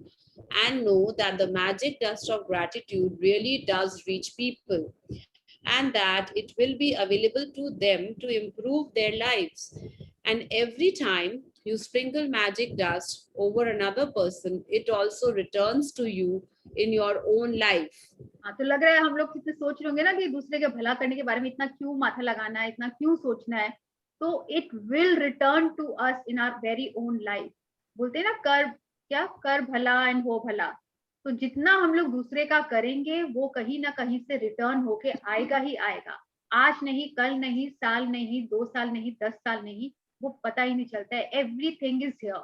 and know that the magic dust of gratitude really does reach people, and that it will be available to them to improve their lives. And every time you sprinkle magic dust over another person, it also returns to you in your own life. हाँ, तो लग रहा है हम लोग कितने सोच रहे होंगे ना कि दूसरे के भला करने के बारे में इतना क्यों माथा लगाना है, इतना क्यों सोचना है. तो it will return to us in our very own life. बोलते हैं ना, कर भला एंड हो भला. तो जितना हम लोग दूसरे का करेंगे वो कहीं ना कहीं से रिटर्न होके आएगा ही आएगा। आज नहीं, कल नहीं, साल नहीं, 2 साल नहीं, 10 साल नहीं, वो पता ही नहीं चलता है। Everything is here.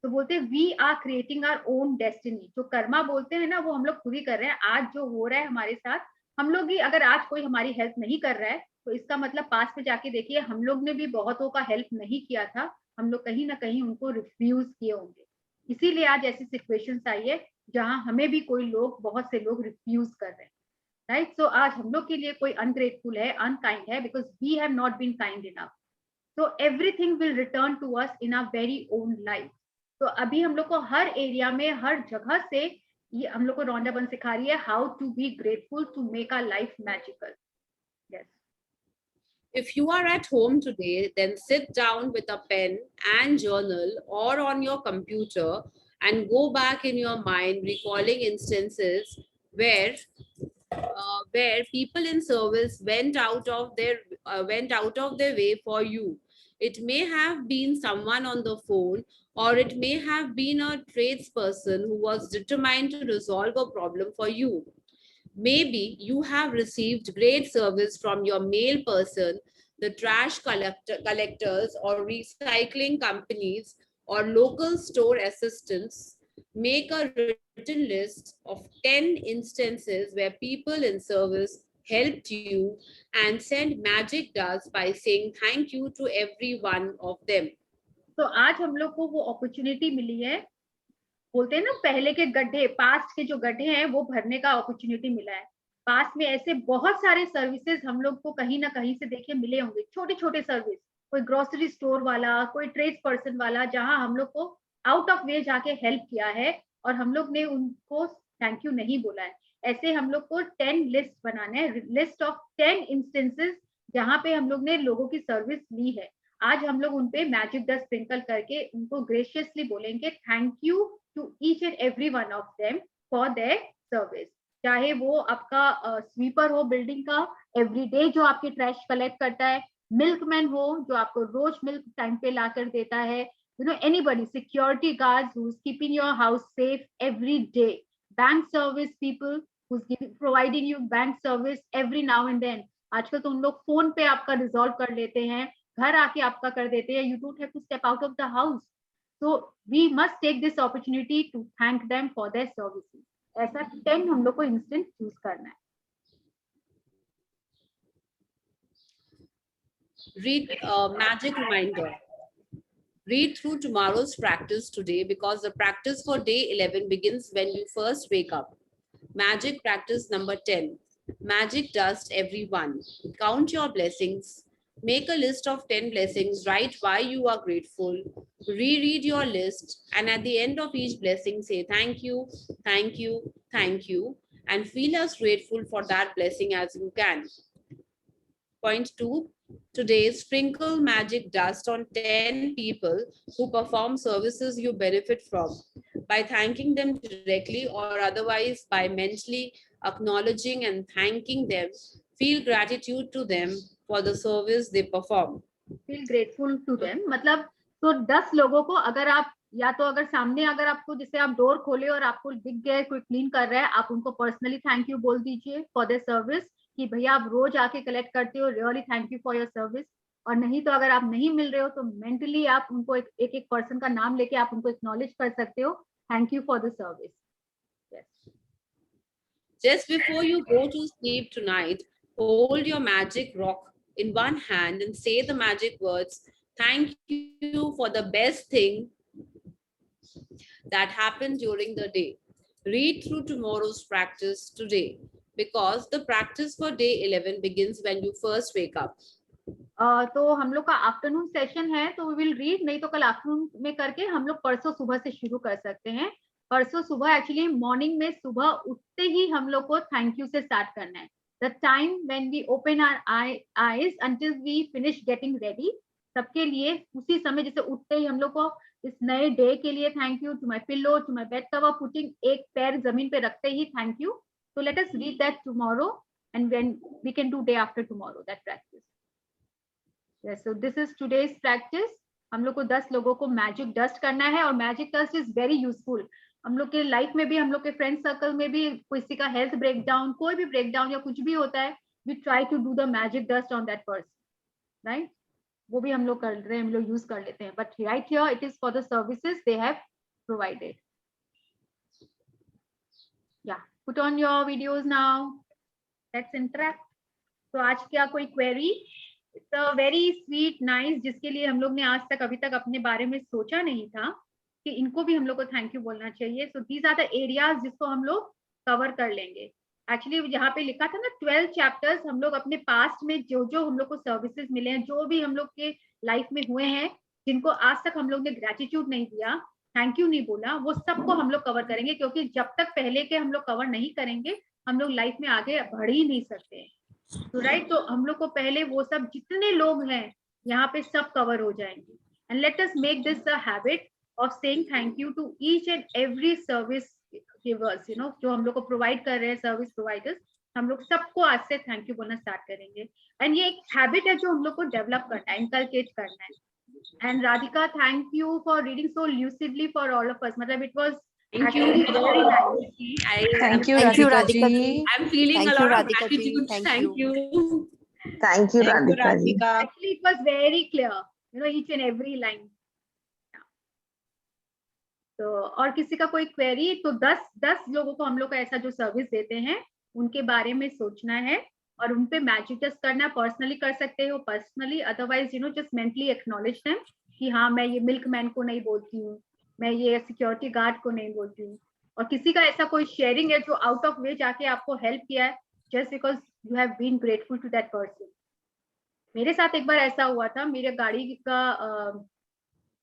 तो बोलते हैं we are creating our own destiny. जो कर्मा बोलते हैं ना, वो हम लोग खुद ही कर रहे हैं। आज जो हो रहा है हमारे साथ, हम लोग ही, अगर आज कोई हमारी हेल्प नहीं कर रहा है तो इसका मतलब पास में जाके देखिए हम लोग ने भी बहुतों का हेल्प नहीं किया था। हम लोग कहीं ना कहीं उनको रिफ्यूज किए होंगे, इसीलिए आज ऐसी सिचुएशंस आई है जहां हमें भी कोई लोग, बहुत से लोग रिफ्यूज कर रहे हैं, राइट। सो आज हम लोग के लिए कोई अनग्रेटफुल है, अनकाइंड है, because we have not been kind enough. तो everything will return to us in our very own life. तो अभी हम लोग को हर एरिया में, हर जगह से ये हम लोग को रौंडा बन सिखा रही है how to be grateful to make our life magical. Yes. If you are at home today, then sit down with a pen and journal or on your computer and go back in your mind recalling instances where where people in service went out of their way for you. It may have been someone on the phone, or it may have been a tradesperson who was determined to resolve a problem for you. Maybe you have received great service from your mail person, the collectors, or recycling companies, or local store assistants. Make a written list of 10 instances where people in service helped you and send magic dust by saying thank you to every one of them. तो आज हम लोग को वो opportunity मिली है, बोलते हैं ना पहले के गड्ढे, पास्ट के जो गड्ढे हैं वो भरने का अपॉर्चुनिटी मिला है। पास्ट में ऐसे बहुत सारे सर्विसेज हम लोग को कहीं ना कहीं से देखिए मिले होंगे, छोटे छोटे सर्विस, कोई ग्रोसरी स्टोर वाला, कोई ट्रेड पर्सन वाला, जहां हम लोग को आउट ऑफ वे जाके हेल्प किया है और हम लोग ने उनको थैंक यू नहीं बोला है। ऐसे हम लोग को 10 लिस्ट बनाना है, लिस्ट ऑफ 10 इंस्टेंसेस जहां पे हम लोग ने लोगों की सर्विस ली है। आज हम लोग उनपे मैजिक डस्ट स्प्रिंकल करके उनको ग्रेशियसली बोलेंगे thank you to each and every one of them for their service। चाहे वो आपका स्वीपर हो बिल्डिंग का, एवरीडे जो आपके ट्रैश कलेक्ट करता है, मिल्कमैन हो जो आपको रोज मिल्क टाइम पे ला कर देता है, you know anybody, security guards who is keeping your house safe every day, bank service people who is providing you bank service every now and then. आजकल तो उन लोग फोन पे आपका रिजॉल्व कर लेते हैं, घर आके आपका कर देते हैं, you don't have to step out of the house. So we must take this opportunity to thank them for their services। ऐसा 10 हम लोग को इंस्टेंट चूज करना है। Read magic reminder. Read through tomorrow's practice today because the practice for day 11 begins when you first wake up. Magic practice number 10. Magic dust everyone. Count your blessings. Make a list of 10 blessings. Write why you are grateful. Reread your list. And at the end of each blessing, say thank you, thank you, thank you. And feel as grateful for that blessing as you can. Point 2. Today, sprinkle magic dust on 10 people who perform services you benefit from by thanking them directly or otherwise by mentally acknowledging and thanking them. Feel gratitude to them for the service they perform. Feel grateful to them मतलब तो 10 लोगों को अगर आप, या तो अगर सामने अगर आपको, जैसे आप डोर खोले और आपको दिख गया कोई क्लीन कर रहा है, आप उनको पर्सनली थैंक यू बोल दीजिए फॉर देयर सर्विस कि भैया आप रोज आके कलेक्ट करते हो, really thank you for your service. और नहीं तो अगर आप नहीं मिल रहे हो तो मेंटली आप उनको एक पर्सन का नाम लेके आप उनको एक्नॉलेज कर सकते हो, thank you for the service. Just before you go to sleep tonight, hold your magic rock in one hand and say the magic words, thank you for the best thing that happened during the day. Read through tomorrow's practice today because the practice for day 11 begins when you first wake up. तो हम लोग का afternoon session है, तो we will read, नहीं तो कल afternoon में करके हम लोग परसों सुबह से शुरू कर सकते हैं। परसों सुबह एक्चुअली मॉर्निंग में सुबह उठते ही हम लोग को थैंक यू से स्टार्ट करना है। The time when we open our eyes until we finish getting ready, सबके लिए उसी समय, जैसे उठते ही हम लोग को इस नए डे के लिए thank you, to my pillow, to my bed cover, putting एक पैर जमीन पे रखते ही thank you. So let us read that tomorrow, and when we can do day after tomorrow that practice. Yes, so this is today's practice. हम लोग को 10 लोगों को मैजिक डस्ट करना है, और magic dust is very useful. हम लोग के लाइफ में भी, हम लोग के फ्रेंड सर्कल में भी किसी का हेल्थ ब्रेकडाउन, कोई भी ब्रेकडाउन या कुछ भी होता है, we try to do the magic dust on that person, right? वो भी हम लोग कर रहे हैं, हम लोग यूज कर लेते हैं, but right here it is for the services they have provided. या put on your videos now, let's interact. तो आज क्या कोई query? It's a very sweet nice, जिसके लिए हम लोग ने आज तक अभी तक अपने बारे में सोचा नहीं था कि इनको भी हम लोग को थैंक यू बोलना चाहिए. So these are the areas जिसको हम लोग कवर कर लेंगे. एक्चुअली जहाँ पे लिखा था ना 12 चैप्टर्स, हम लोग अपने पास्ट में जो जो हम लोग को सर्विसेज मिले हैं, जो भी हम लोग के लाइफ में हुए हैं, जिनको आज तक हम लोग ने ग्रेटिट्यूड नहीं दिया, थैंक यू नहीं बोला, वो सबको हम लोग कवर करेंगे. क्योंकि जब तक पहले के हम लोग कवर नहीं करेंगे, हम लोग लाइफ में आगे बढ़ ही नहीं सकते. तो राइट, तो हम लोग को पहले वो सब जितने लोग हैं यहाँ पे सब कवर हो जाएंगे. And let us make this a habit of saying thank you to each and every service givers, you know, जो हम लोग को प्रोवाइड कर रहे हैं, सर्विस प्रोवाइडर्स. हम लोग सबको आज से थैंक यू बोलना स्टार्ट करेंगे. एंड ये एक हैबिट है जो हम लोग को डेवलप करना है, इनकलकेट करना है. And Radhika, thank you for reading so lucidly for all of us. मतलब it was Thank you actually for the very nice. opportunity. Thank you, Thank you, Radhika Radhika ji. I'm feeling Thank a you, lot of Radhika ji. gratitude. Thank you. Thank you, Thank you, Radhika ji. Radhika. Actually, it was very clear, you know, each and every line. तो और किसी का कोई query? तो 10 लोगों को हम लोग ऐसा जो सर्विस देते हैं उनके बारे में सोचना है और उन पे मैजिक टेस्ट करना है. पर्सनली कर सकते हो, personally, otherwise you know just mentally acknowledge them कि हाँ, मैं ये मिल्कमैन को नहीं बोलती हूँ, मैं ये सिक्योरिटी गार्ड को नहीं बोलती हूँ. और किसी का ऐसा कोई शेयरिंग है जो आउट ऑफ वे जाके आपको हेल्प किया है, just because you have been grateful to that person. मेरे साथ एक बार ऐसा हुआ था, मेरे गाड़ी का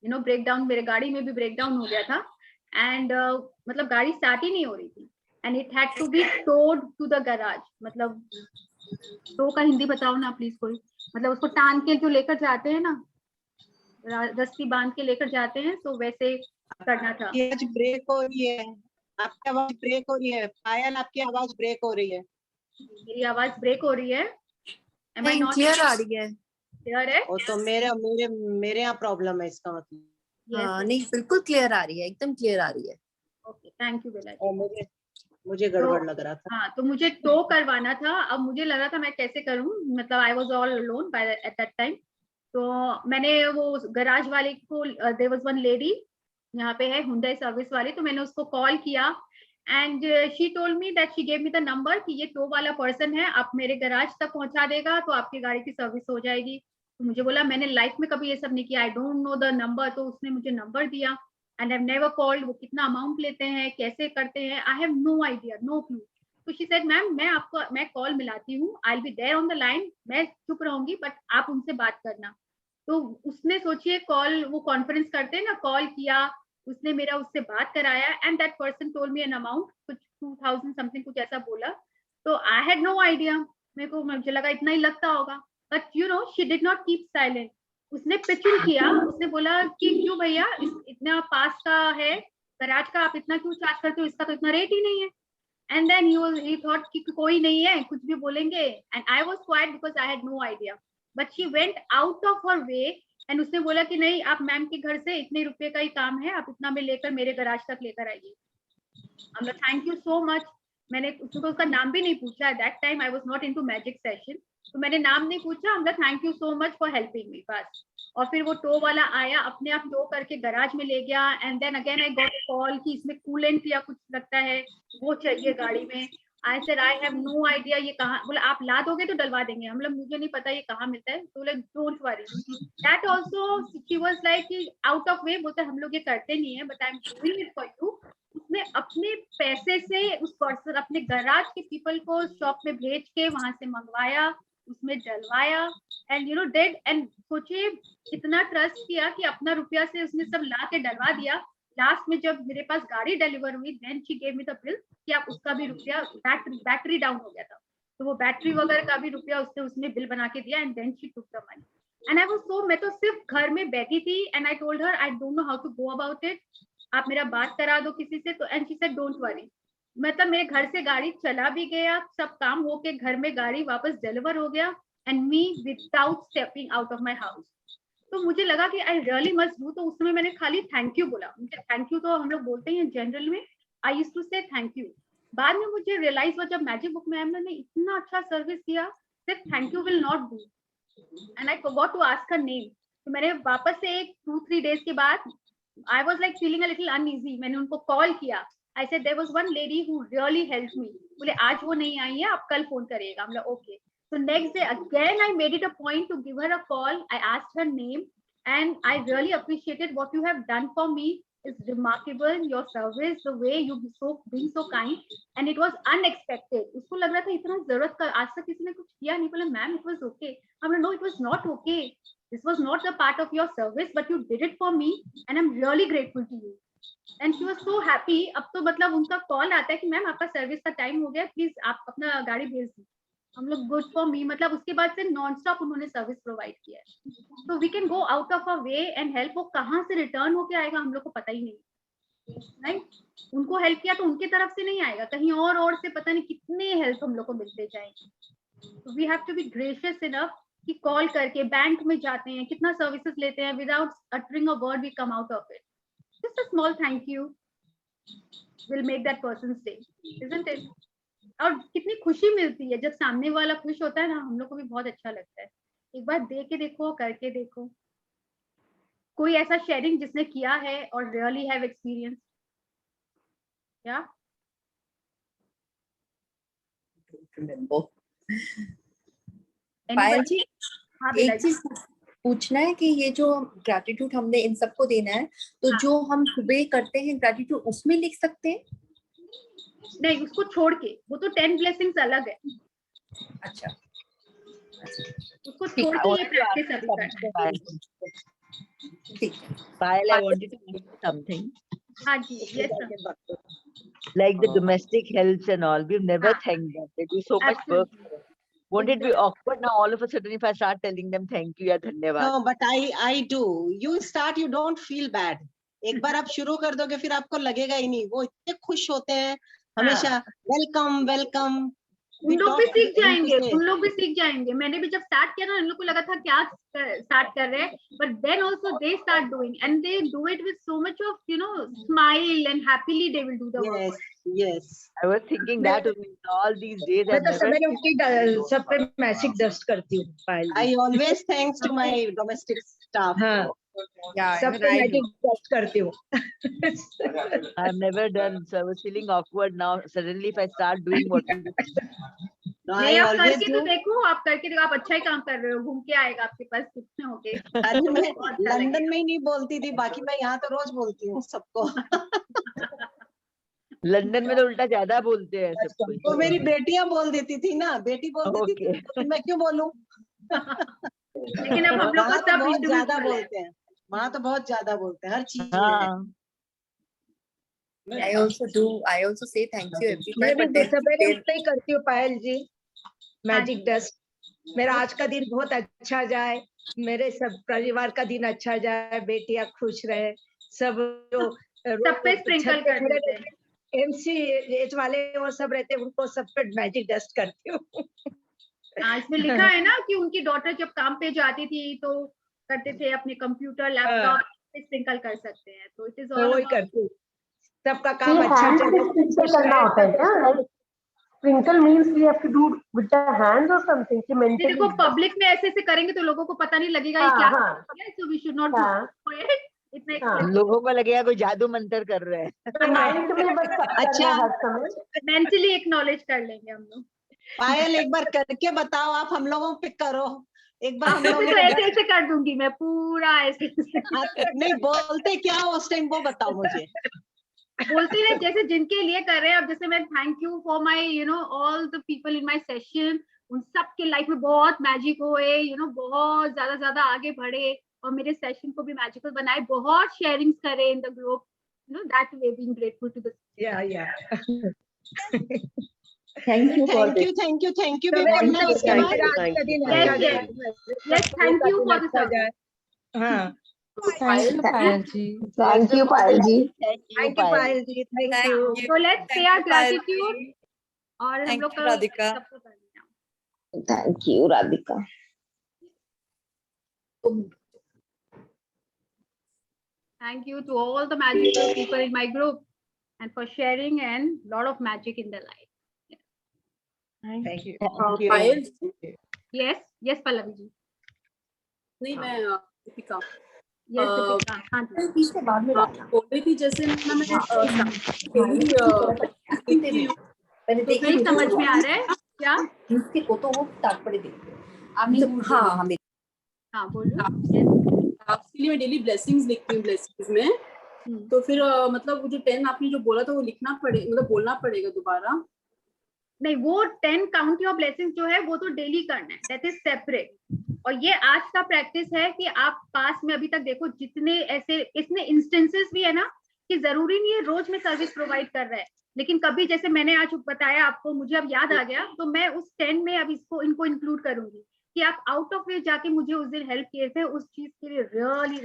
यू नो ब्रेकडाउन, मेरे गाड़ी में भी ब्रेकडाउन हो गया था. एंड मतलब गाड़ी स्टार्ट ही नहीं हो रही थी, and it had to be towed to the garage. मतलब टो का हिंदी बताओ ना प्लीज कोई. मतलब उसको टान के जो लेकर जाते हैं ना, रस्सी बांध के लेकर जाते हैं, तो वैसे करना था. आपकी आवाज ब्रेक हो रही है, आपकी आवाज ब्रेक हो रही है. पायल, आपकी आवाज ब्रेक हो रही है. मेरी आवाज ब्रेक हो रही है? Am I नहीं, not क्लियर आ रही है. clear है? वो तो मेरे यहाँ प्रॉब्लम है इसका मतलब. हाँ, नहीं, बिल्कुल क्लियर आ रही है, एकदम क्लियर आ रही है. ओके, थैंक यू बेला. और मुझे गड़बड़ लग रहा था. हाँ, तो मुझे टो करवाना था. अब मुझे लगा था मैं कैसे करूं, मतलब I was all alone by at that time. तो मैंने वो गैराज वाले को, देयर वाज वन लेडी यहाँ पे है, हुंडई सर्विस वाली, तो मैंने उसको कॉल किया and she told me that she gave me the number कि ये टो वाला पर्सन है, आप मेरे गैराज तक पहुंचा देगा तो आपकी गाड़ी की सर्विस हो जाएगी. तो मुझे बोला, मैंने लाइफ में कभी ये सब नहीं किया, I don't know the number. तो उसने मुझे नंबर दिया and I have never called. वो कितना अमाउंट लेते हैं, कैसे करते हैं, I have no idea, no clue. तो शी सेड, मैम मैं कॉल मिलाती हूँ, I will be there on the line, मैं चुप रहूंगी बट आप उनसे बात करना. तो उसने, सोचिए, कॉल, वो कॉन्फ्रेंस करते हैं ना, कॉल किया, उसने मेरा उससे बात कराया and that person told me an amount, कुछ 2000 समथिंग कुछ ऐसा बोला. तो आई हैड नो आइडिया, मुझे लगा इतना ही लगता होगा. But you know she did not keep silent. उसने पिचिंग किया, उसने बोला कि क्यों भैया, इतना पास का है गैराज का, आप इतना क्यों चार्ज करते हो, इसका तो इतना रेट ही नहीं है. एंड देन ही थॉट कि कोई नहीं है, कुछ भी बोलेंगे. And I was quiet because I had no idea. But she went out of her way and उसने बोला कि नहीं, आप मैम के घर से इतने रुपए का ही काम है, आप इतना में लेकर मेरे गैराज तक लेकर आइए. हम लोग थैंक यू सो मच. मैंने उसका नाम भी नहीं पूछा. At that time I was not into magic session, तो मैंने नाम नहीं पूछा. हम लोग thank you so much for helping me, बस. और फिर वो टो वाला आया, अपने आप टो करके गैराज में ले गया. And then again I got a call कि इसमें कूलेंट या कुछ लगता है, वो चाहिए गाड़ी में. I said I have no idea ये कहाँ. बोला, आप ला दोगे तो डलवा देंगे. हम लोग, मुझे नहीं पता ये कहाँ मिलता है. तो like don't worry. That also she was like out of वे. बोलते हम लोग ये करते नहीं है, but I am doing it for you. उसने अपने पैसे से उस पर्सन, अपने गैराज के पीपल को शॉप में भेज के वहां से मंगवाया, उसमें डलवाया and you know dead. And सोचिए, इतना ट्रस्ट किया कि अपना रुपया से उसने सब ला के डलवा दिया. लास्ट में जब मेरे पास गाड़ी डिलीवर हुई, then she gave me the bill कि आप उसका भी रुपया, बैटरी डाउन हो गया था तो वो बैटरी वगैरह का भी रुपया उसने बिल बना के दिया. And then she took the money. And I was so, मैं तो सिर्फ घर में बैठी थी and I told her I don't know how to go about it, आप मेरा बात करा दो किसी से. तो and she said don't worry. मतलब मेरे घर से गाड़ी चला भी गया, सब काम होके घर में गाड़ी वापस डिलीवर हो गया and me without stepping out of my house. तो मुझे लगा कि आई रियली मस्ट डू, तो उस समय मैंने खाली थैंक यू बोला। मुझे थैंक यू तो हम लोग बोलते हैं जनरल में, आई used to say thank you. बाद में मुझे रियलाइज हुआ जब मैजिक बुक मैम ने इतना अच्छा सर्विस दिया, सिर्फ thank you will not do, and I forgot to ask her name. तो मैंने वापस से एक 2-3 डेज के बाद I was like feeling a little uneasy, मैंने उनको कॉल किया। I said there was one lady who really helped me. बोले आज वो नहीं आई है, आप कल फोन करिएगा। हम लोग okay. So next day again I made it a point to give her a call. I asked her name and I really appreciated what you have done for me. It's remarkable, your service, the way you being so kind, and it was unexpected. उसको लग रहा था इतना जरूरत का आज तक किसी ने कुछ किया नहीं। बोला ma'am it was okay. I'm like no, it was not okay. This was not a part of your service, but you did it for me, and I'm really grateful to you. And she was so happy. अब तो मतलब उनका call आता है कि ma'am आपका service का time हो गया, प्लीज आप अपना गाड़ी भेज दीजिए। हम लोग गुड फॉर मी, मतलब उसके बाद से नॉन स्टॉप उन्होंने सर्विस प्रोवाइड किया है। तो we can go out of a way and help. वो कहाँ से रिटर्न होके आएगा हम लोग को पता ही नहीं, राइट? उनको हेल्प किया तो उनके तरफ से नहीं आएगा, कहीं और से पता नहीं कितने हेल्प हम लोग को मिलते जाएंगे। तो we have to be gracious enough कि कॉल करके बैंक में जाते हैं, कितना सर्विसेज लेते हैं, without uttering a word we come out of it. Just a small thank you will make that person's day, isn't it? और कितनी खुशी मिलती है जब सामने वाला खुश होता है ना, हम लोग को भी बहुत अच्छा लगता है। एक बार दे के देखो, करके देखो। कोई ऐसा शेयरिंग जिसने किया है और रियली हैव एक्सपीरियंस? क्या remember. Anybody? पायल जी, हाँ एक बेटा। चीज पूछना है कि ये जो ग्रेटिट्यूड हमने इन सबको देना है, तो हाँ। जो हम सुबह करते हैं ग्रेटिट्यूड उसमें लिख सकते हैं? नहीं, उसको छोड़ के, वो तो 10 ब्लेसिंग्स अलग है। अच्छा, उसको छोड़ के ये प्रैक्टिस अभी करना है। ठीक है। Payal, I wanted to ask you something. हाँ जी, yes sir. Like the domestic helps and all, we've never हाँ. thanked them. They do so much work. Absolutely. Won't it be awkward now all of a sudden if I start telling them thank you या धन्यवाद? No, but I do. You start, you don't feel bad. एक बार आप शुरू कर दोगे फिर आपको लगेगा ही नहीं। वो इतने खुश होते हैं हमेशा, वेलकम वेलकम। उन लोग भी सीख जाएंगे, उन लोग भी सीख जाएंगे। मैंने भी जब स्टार्ट किया ना, इन लोग को लगा था क्या स्टार्ट कर रहे हैं, but then also they start doing and they do it with so much of smile and happily they will do the work. Yes. I was thinking that only all these days मैं I've तो never. सवेरे उठ के सब पे magic dust करती हूँ पायल जी। I always thanks to my domestic staff. हाँ, Yeah, सब even पे I do. मैजिक डस्ट करती हूँ। I've never done, so I was feeling awkward now. Suddenly, if I start doing what you do, No, I नहीं, आप always करके do. तो देखो, आप करके देखो, आप अच्छा ही काम कर रहे हो। घूम के आएगा आपके पास कितने होके। अरे मैं बहुत अच्छा लंदन लगेगा। में ही नहीं बोलती थी, बाकी मैं यहाँ तो रोज बोलती हूँ सबको। लंदन में तो उल्टा ज्यादा बोलते हैं सब कुछ। वो मेरी बेटियां बोल देती थी ना, बेटी बोल देती थी तो मैं क्यों बोलूं? लेकिन अब हम लोग वहाँ को तो सब बहुत ज्यादा इंडिविजुअल है। बोलते हैं, वहाँ तो बहुत ज्यादा बोलते हैं हर चीज में। हाँ, I also do. I also say thank you every मैं time. भी But then सवेरे then उठते ही करती हूँ पायल जी मैजिक डस्ट। मेरा आज का दिन बहुत अच्छा जाए, मेरे सब परिवार का दिन अच्छा जाए, बेटियां खुश रहे, सब जो सब पे स्प्रिंकल कर देते हैं। MC एज वाले वो सब रहते हैं, उनको सब पे मैजिक डस्ट करती हूँ। हाँ, इसमें लिखा है ना कि उनकी डॉटर जब काम पे जाती थी तो करते थे, अपने कंप्यूटर लैपटॉप पे स्प्रिंकल कर सकते हैं। तो इट इज मैं ऑल वही अबाउट करती हूँ, सबका काम अच्छा चले। Sprinkle means we have to do with the hands or something कि नहीं, mentally. देखो पब्लिक में ऐसे ऐसे करेंगे तो लोगों को पता नहीं लगेगा ये हाँ, क्या हाँ, है, so we should not do हाँ, इट। इतना एक्सप्लेन लोगों को लगेगा कोई जादू मंत्र कर रहे हैं। तो mind में बस सब करना अच्छा। हर समय। मेंटली एक्नॉलेज कर लेंगे हम लोग। पायल एक बार करके बताओ, आप हम लोगों पे करो एक बार। हम आपको भी लोगों तो ऐसे को ऐसे कर दूंगी मैं पूरा ऐसे नहीं बोलते क्या हो उस टाइम, वो बताओ मुझे। बोलती है जैसे जिनके लिए कर रहे हैं। अब जैसे मैं thank you for my all the people in my session, उन सब के लाइफ में बहुत मैजिक हुए, बहुत ज्यादा आगे बढ़े और मेरे सेशन को भी मैजिकल बनाए, बहुत शेयरिंग्स करे in the group, that way being grateful to the Thank you for this. Thank you भी बोलना है उसके बाद। आज का दिन Yes, अच्छा yes. जाए। Yes, thank you for the अच्छा service. जाए। हाँ, Thank you, Payal ji. Thank you, Payal ji. Thank you Payal ji, thank you. So let's say our gratitude और हम Thank लोग you, का Radhika. सबको करना है। Thank you, Radhika. तुम Thank you to all the magical people in my group and for sharing and lot of magic in their life. Thank you. Payal Yes, yes, Pallavi ji. नहीं मैं Deepika Yes, Deepika. हाँ जी. पीछे बाद में डालना। बोल रही थी जैसे ना मैं daily, देखती हूँ, पहले तो नहीं समझ में आ रहा है क्या? इसके को तो वो स्टार्ट पड़े देखते आप नहीं बोल हाँ हमें हाँ बोलो. Yes. आपके लिए मैं डेली ब्लेसिंग्स लिखती हूँ ब्लेसिंग्स में, तो फिर मतलब वो जो 10 आपने जो बोला था वो लिखना पड़ेगा, मतलब बोलना पड़ेगा दोबारा? नहीं, वो 10 काउंट योर ब्लेसिंग्स जो है वो तो डेली करना है, दैट इज सेपरेट. और ये आज का प्रैक्टिस है कि आप पास में अभी तक देखो जितने ऐसे इसमें इंस्टेंसेस भी है ना कि जरूरी नहीं है रोज में सर्विस प्रोवाइड कर रहा है, लेकिन कभी जैसे मैंने आज बताया आपको, मुझे अब याद आ गया तो मैं उस 10 में अब इनको इंक्लूड करूंगी कि आप आउट ऑफ वे जाके मुझे उस दिन हेल्प किए थे, उस चीज के लिए रियली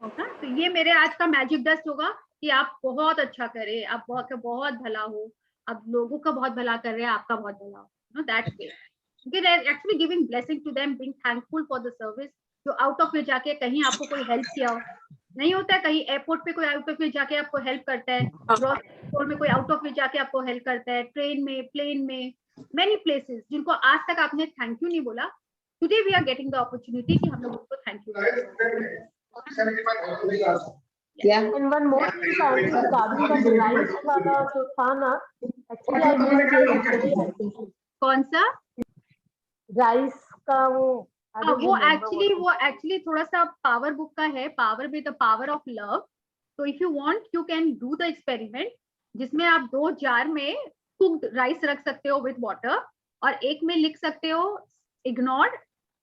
ओके. तो ये मेरे आज का मैजिक डस्ट होगा कि आप बहुत अच्छा करें, आप बहुत भला हो, आप लोगों का बहुत भला कर रहे हैं, आपका बहुत भला हो, know that way. Okay, they're actually giving blessing to them, being thankful for the service. जो आउट ऑफ वे जाके कहीं आपको कोई हेल्प किया हो, नहीं होता है कहीं एयरपोर्ट पे कोई आउट ऑफ वे जाके आपको हेल्प करता है, ग्रोसरी स्टोर में कोई आउट ऑफ वे जाके आपको हेल्प करता है, ट्रेन में, प्लेन में, मेनी प्लेसेस जिनको आज तक आपने थैंक यू नहीं बोला. Today we are getting the opportunity कि हम लोग उनको थैंक यू बोलें. And one more thing, regarding the rice वाला जो था ना, actually I missed it. कौन सा? Rice का वो वो एक्चुअली थोड़ा सा पावर बुक का है, power with the power of love. तो if you want you can do the experiment जिसमें आप 2 जार में कुक्ड राइस रख सकते हो विद वाटर, और एक में लिख सकते हो इग्नोर्ड,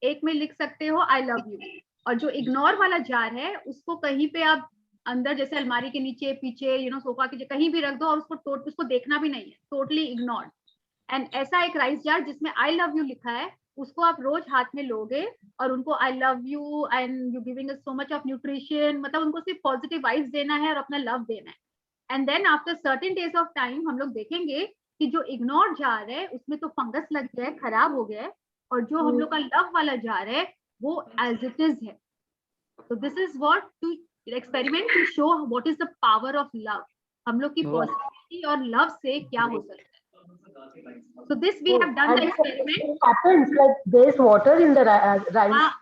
एक में लिख सकते हो आई लव यू. और जो इग्नोर वाला जार है उसको कहीं पे आप अंदर जैसे अलमारी के नीचे, पीछे, सोफा के कहीं भी रख दो और उसको देखना भी नहीं है, टोटली इग्नोर्ड. एंड ऐसा एक राइस जार जिसमें आई लव यू लिखा है, उसको आप रोज हाथ में लोगे और उनको I love you and you giving so much of nutrition, मतलब उनको सिर्फ पॉजिटिव वाइब्स देना है और अपना लव देना है. And then after certain days of time हम लोग देखेंगे कि जो इग्नोर जार है उसमें तो फंगस लग गया है, खराब हो गया है, और जो हम लोग का लव वाला जार है वो एज इट इज है. तो this is what to experiment to show what is the power of love. हम लोग की पॉजिटिविटी और लव से क्या हो सकता है. So this we have done the experiment. It happens like there is water in the rice.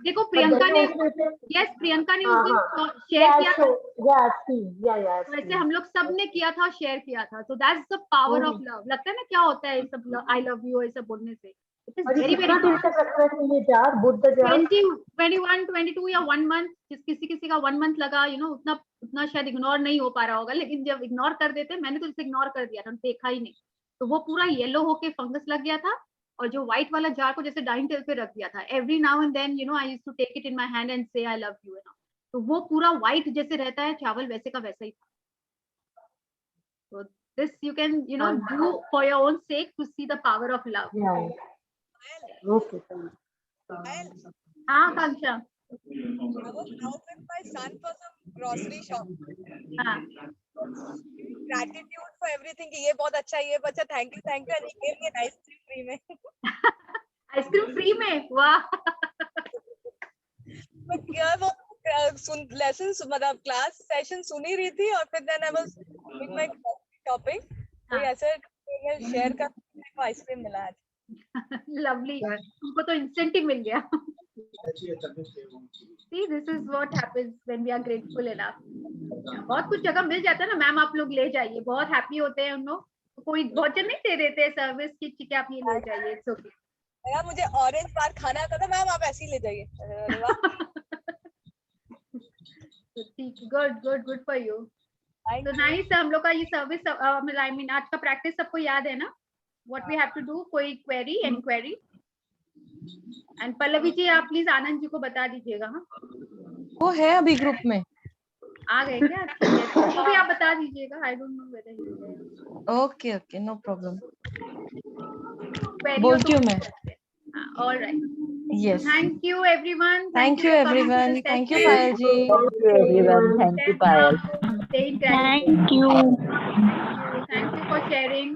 देखो प्रियंका ने, yes प्रियंका ने उस दिन शेयर किया था. वैसे हम लोग सब ने किया था, शेयर किया था. So that's the power of love. लगता है ना क्या होता है सब I love you ऐसा बोलने से. It is very very Buddha jar 21, 22 या 1 month, किसी का 1 month लगा, उतना शायद इग्नोर नहीं हो पा रहा होगा, लेकिन जब इग्नोर कर देते, मैंने तो इसे इग्नोर कर दिया था, देखा ही नहीं, तो वो पूरा येलो होके फंगस लग गया था. और जो व्हाइट वाला जार को जैसे डाइनिंग टेबल पे रख दिया था, every now and then I used to take it in my hand and say I love you, तो वो पूरा व्हाइट जैसे रहता है चावल वैसे का वैसा ही था. तो this you can do for your own sake to see the power of love. Okay. हाँ Kanksha. I was out with my son for some grocery shopping. हाँ. Gratitude for everything. ये बहुत अच्छा, ये अच्छा, thank you, and he gave me an ice cream free में. Ice cream free में, वाह. But क्या वो लेसन मतलब क्लास सेशन सुन ही रही थी और फिर then I was doing my shopping. तो ऐसे शेयर कर को आइसक्रीम मिला आज. लवली, तुमको तो इंस्टेंट ही मिल गया. See, this is what happens when we are grateful enough. बहुत कुछ जगह मिल जाता है ना, मैम आप लोग ले जाइए, बहुत हैप्पी होते हैं उन लोग. कोई वॉचर नहीं दे देते सर्विस की, ठीक है आप ये ले जाइए, इट्स ओके. यार मुझे ऑरेंज बार खाना था, मैम आप ऐसे ही ले जाइए. ठीक, गुड फॉर यू. तो नाइस. हम लोग का ये सर्विस, आई मीन आज का प्रैक्टिस सबको याद है ना, what we have to do. कोई query, any query? And Pallavi ji आप प्लीज आनंद जी को बता दीजिएगा. हाँ वो है अभी ग्रुप में, आ गए क्या? तो भी आप बता दीजिएगा. I don't know whether he is. Okay no problem, query बोलती हूँ मैं. Alright, yes. Thank you everyone. Thank you everyone. Thank you Payal ji. Thank you everyone. Thank you Payal. Thank you for sharing.